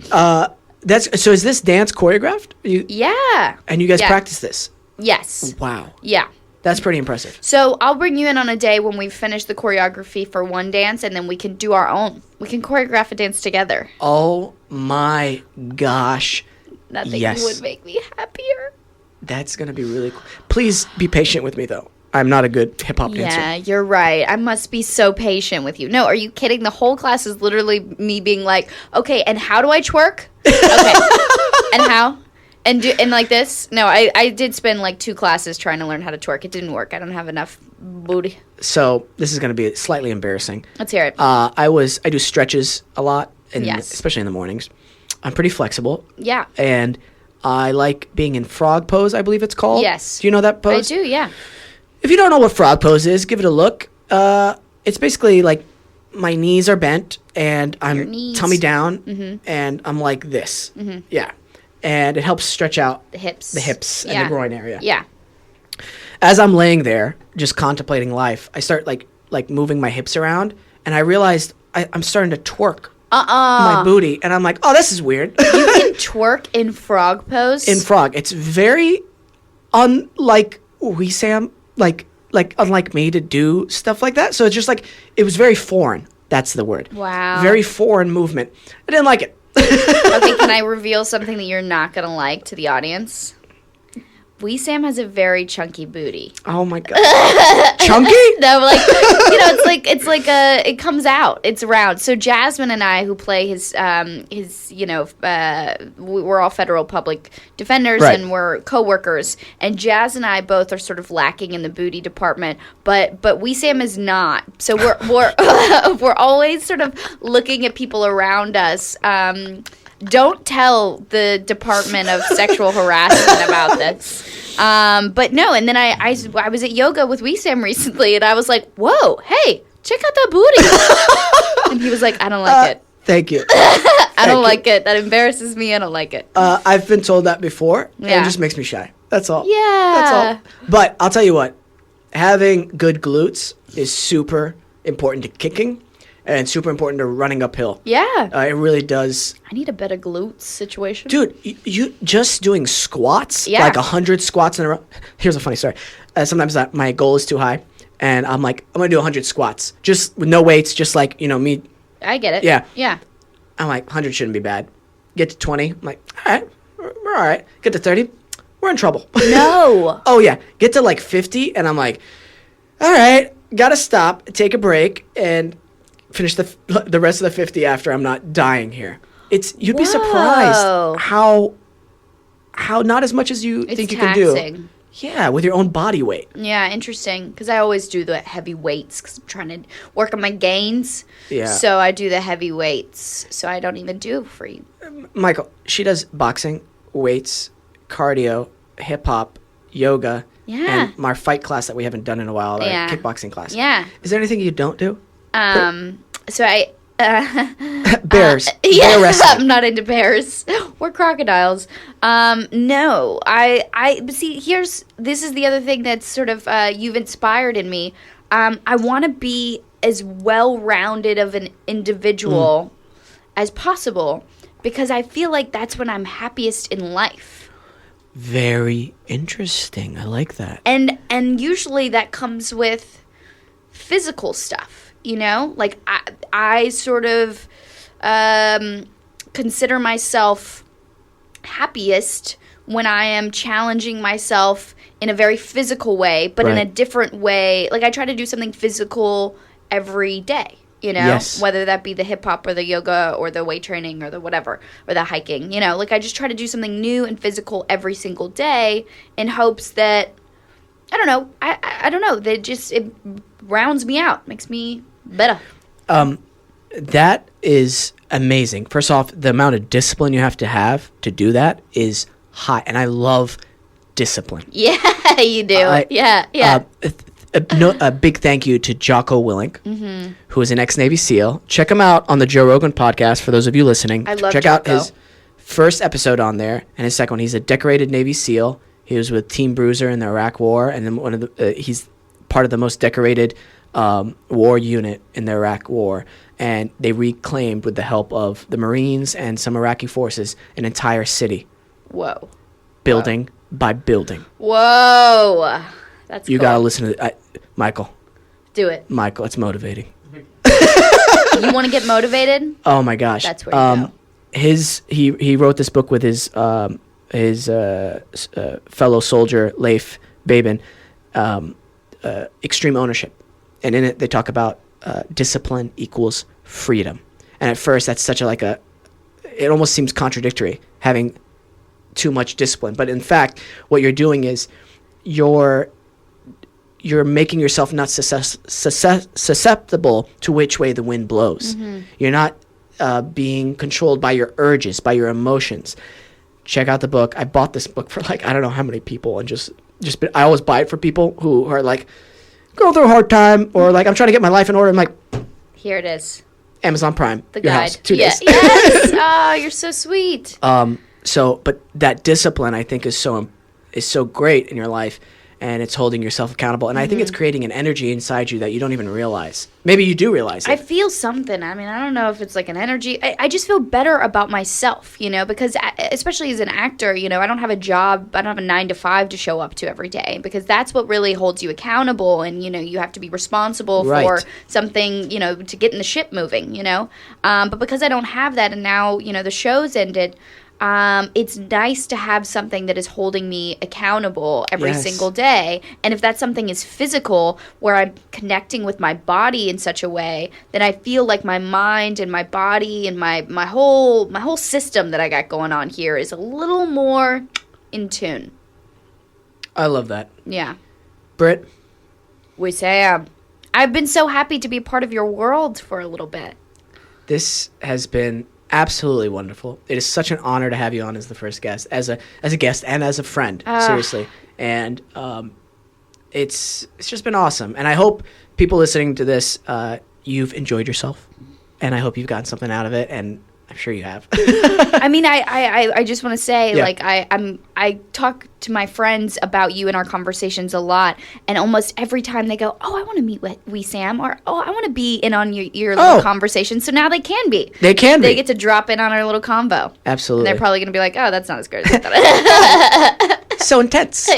So is this dance choreographed? Yeah. And you guys Yeah. practice this? Yes. Wow. Yeah. That's pretty impressive. So I'll bring you in on a day when we've finished the choreography for one dance, and then we can do our own. We can choreograph a dance together. Oh my gosh. Nothing Yes. would make me happier. That's going to be really cool. Please be patient with me, though. I'm not a good hip-hop dancer. Yeah, you're right. I must be so patient with you. No, are you kidding? The whole class is literally me being like, okay, and how do I twerk? Okay. And how? And like this? No, I did spend like 2 classes trying to learn how to twerk. It didn't work. I don't have enough booty. So this is going to be slightly embarrassing. Let's hear it. I do stretches a lot, Yes. especially in the mornings. I'm pretty flexible. Yeah. And I like being in frog pose, I believe it's called. Yes. Do you know that pose? I do, yeah. If you don't know what frog pose is, give it a look. It's basically like my knees are bent and Your I'm knees. tummy down and I'm like this. Yeah. And it helps stretch out The hips. and Yeah. the groin area. Yeah. As I'm laying there, just contemplating life, I start like moving my hips around and I realized I'm starting to twerk my booty. And I'm like, oh, this is weird. You can twerk in frog pose? In frog. It's very unlike Wesam, like unlike me to do stuff like that. So it's just like, it was very foreign. That's the word. Wow. Very foreign movement. I didn't like it. Okay, can I reveal something that you're not going to like to the audience? Wesam has a very chunky booty. Oh my God. Chunky? No, like, it comes out. It's round. So Jasmine and I, who play his we're all federal public defenders Right. and we're co-workers. And Jazz and I both are sort of lacking in the booty department, but Wesam is not. So we're we're always sort of looking at people around us. Don't tell the Department of Sexual Harassment about this. But no, and then I was at yoga with Wesam recently, and I was like, whoa, hey, check out that booty. And he was like, I don't like it. Thank you. I don't like it. That embarrasses me. I don't like it. I've been told that before, and Yeah. it just makes me shy. That's all. Yeah. That's all. But I'll tell you what, having good glutes is super important to kicking and super important to running uphill. Yeah. It really does. I need a better glutes situation. Dude, you just doing squats, Yeah. like 100 squats in a row. Here's a funny story. Sometimes my goal is too high, and I'm like, I'm gonna do 100 squats, just with no weights, just like, me. I get it. Yeah. Yeah. I'm like, 100 shouldn't be bad. Get to 20, I'm like, all right, we're all right. Get to 30, we're in trouble. No. Oh yeah, get to like 50, and I'm like, all right, gotta stop, take a break, and finish the rest of the 50 after I'm not dying here. You'd be surprised how not as much as you think you can do. Yeah, with your own body weight. Yeah, interesting. Because I always do the heavy weights because I'm trying to work on my gains. Yeah. So I do the heavy weights. So I don't even do free. Michael, she does boxing, weights, cardio, hip hop, yoga, and our fight class that we haven't done in a while, our kickboxing class. Yeah. Is there anything you don't do? So I... bears. Yeah, Bear wrestling. I'm not into bears or crocodiles. No, I see. This is the other thing that's sort of you've inspired in me. I want to be as well-rounded of an individual as possible because I feel like that's when I'm happiest in life. Very interesting. I like that. And usually that comes with physical stuff. Like I sort of consider myself happiest when I am challenging myself in a very physical way, but in a different way. Like I try to do something physical every day, Yes. whether that be the hip hop or the yoga or the weight training or the whatever, or the hiking, like I just try to do something new and physical every single day in hopes that, I don't know, I don't know, it rounds me out, makes me better. That is amazing. First off, the amount of discipline you have to do that is high, and I love discipline. Yeah, you do. Yeah. A big thank you to Jocko Willink, who is an ex-Navy SEAL. Check him out on the Joe Rogan podcast for those of you listening. I love Check Jocko. out his first episode on there, and his second one. He's a decorated Navy SEAL. He was with Team Bruiser in the Iraq War, and then he's part of the most decorated war unit in the Iraq War, and they reclaimed, with the help of the Marines and some Iraqi forces, an entire city. Whoa. Building by building. Whoa. That's You cool. gotta listen to Michael. Do it. Michael, it's motivating. You want to get motivated? Oh my gosh. That's where you go. He wrote this book with his fellow soldier Leif Babin, Extreme Ownership. And in it, they talk about discipline equals freedom. And at first, that's such it almost seems contradictory, having too much discipline. But in fact, what you're doing is you're making yourself not susceptible to which way the wind blows. You're not being controlled by your urges, by your emotions. Check out the book. I bought this book for I don't know how many people, and I always buy it for people who are going through a hard time, or I'm trying to get my life in order. I'm like, Here it is. Amazon Prime, The your guide. house, 2 days. Yes. Oh, you're so sweet. But that discipline, I think, is so great in your life, and it's holding yourself accountable. And I think it's creating an energy inside you that you don't even realize. Maybe you do realize it. I feel something. I mean, I don't know if it's an energy. I just feel better about myself, because especially as an actor, I don't have a job. I don't have a 9 to 5 to show up to every day, because that's what really holds you accountable. And, you have to be responsible for something, to get in the ship moving, But because I don't have that, and now, the show's ended, it's nice to have something that is holding me accountable every single day. And if that something is physical, where I'm connecting with my body in such a way, then I feel like my mind and my body and my whole system that I got going on here is a little more in tune. I love that. Yeah. Britt? Wesam. I've been so happy to be a part of your world for a little bit. This has been absolutely wonderful. It is such an honor to have you on as the first guest, as a guest and as a friend, seriously. And it's just been awesome. And I hope people listening to this, you've enjoyed yourself, and I hope you've gotten something out of it. And I'm sure you have. I mean, I just want to say, Yeah. I talk to my friends about you in our conversations a lot, and almost every time they go, "Oh, I want to meet Wesam," or "Oh, I want to be in on your little conversation." So now they can be. They get to drop in on our little convo. Absolutely. And they're probably going to be like, "Oh, that's not as good as I thought." So intense.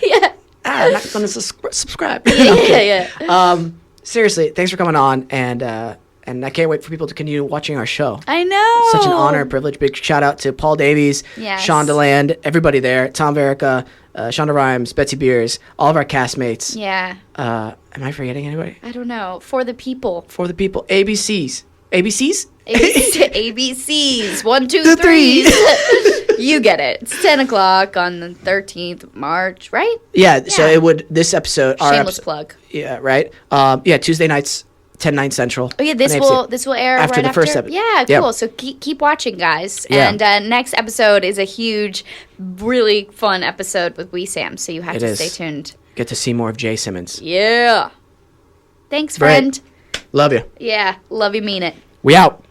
Yeah. I'm not going to subscribe. Yeah. Seriously, thanks for coming on, and I can't wait for people to continue watching our show. I know. Such an honor and privilege. Big shout out to Paul Davies, Yes. Shondaland, everybody there, Tom Verica, Shonda Rhimes, Betsy Beers, all of our castmates. Yeah. Am I forgetting anybody? I don't know. For the people. For the people, ABCs. ABCs? ABCs. 1, 2, 3. You get it. It's 10 o'clock on the 13th of March, right? Yeah, so it would, this episode, our Shameless episode, plug. yeah, right? Tuesday nights, 10, 9 Central. Oh, yeah, on this AFC. will air After right the after. first episode. Yeah, Yep. cool. So keep watching, guys. Yeah. And next episode is a huge, really fun episode with Wesam, so you have It to is. stay tuned. Get to see more of Jay Simmons. Yeah. Thanks, Britt. friend. Love you. Yeah, love you, mean it. We out.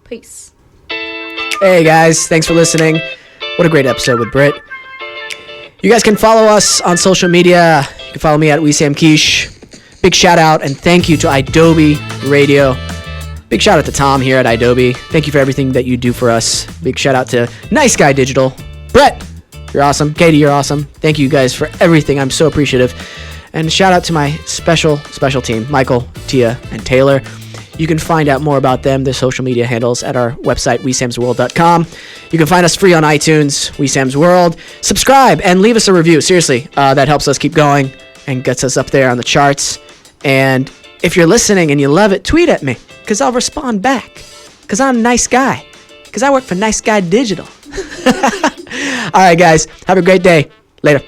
Peace. Hey guys, thanks for listening. What a great episode with Britt. You guys can follow us on social media. You can follow me at Wesam Quiche. Big shout out and thank you to Adobe Radio. Big shout out to Tom here at Adobe. Thank you for everything that you do for us. Big shout out to Nice Guy Digital. Brett, you're awesome. Katie, you're awesome. Thank you guys for everything. I'm so appreciative. And shout out to my special team, Michael, Tia, and Taylor. You can find out more about them, their social media handles, at our website, wesamsworld.com. You can find us free on iTunes, Wesam's World. Subscribe and leave us a review. Seriously, that helps us keep going and gets us up there on the charts. And if you're listening and you love it, tweet at me, because I'll respond back. Because I'm a nice guy. Because I work for Nice Guy Digital. All right, guys. Have a great day. Later.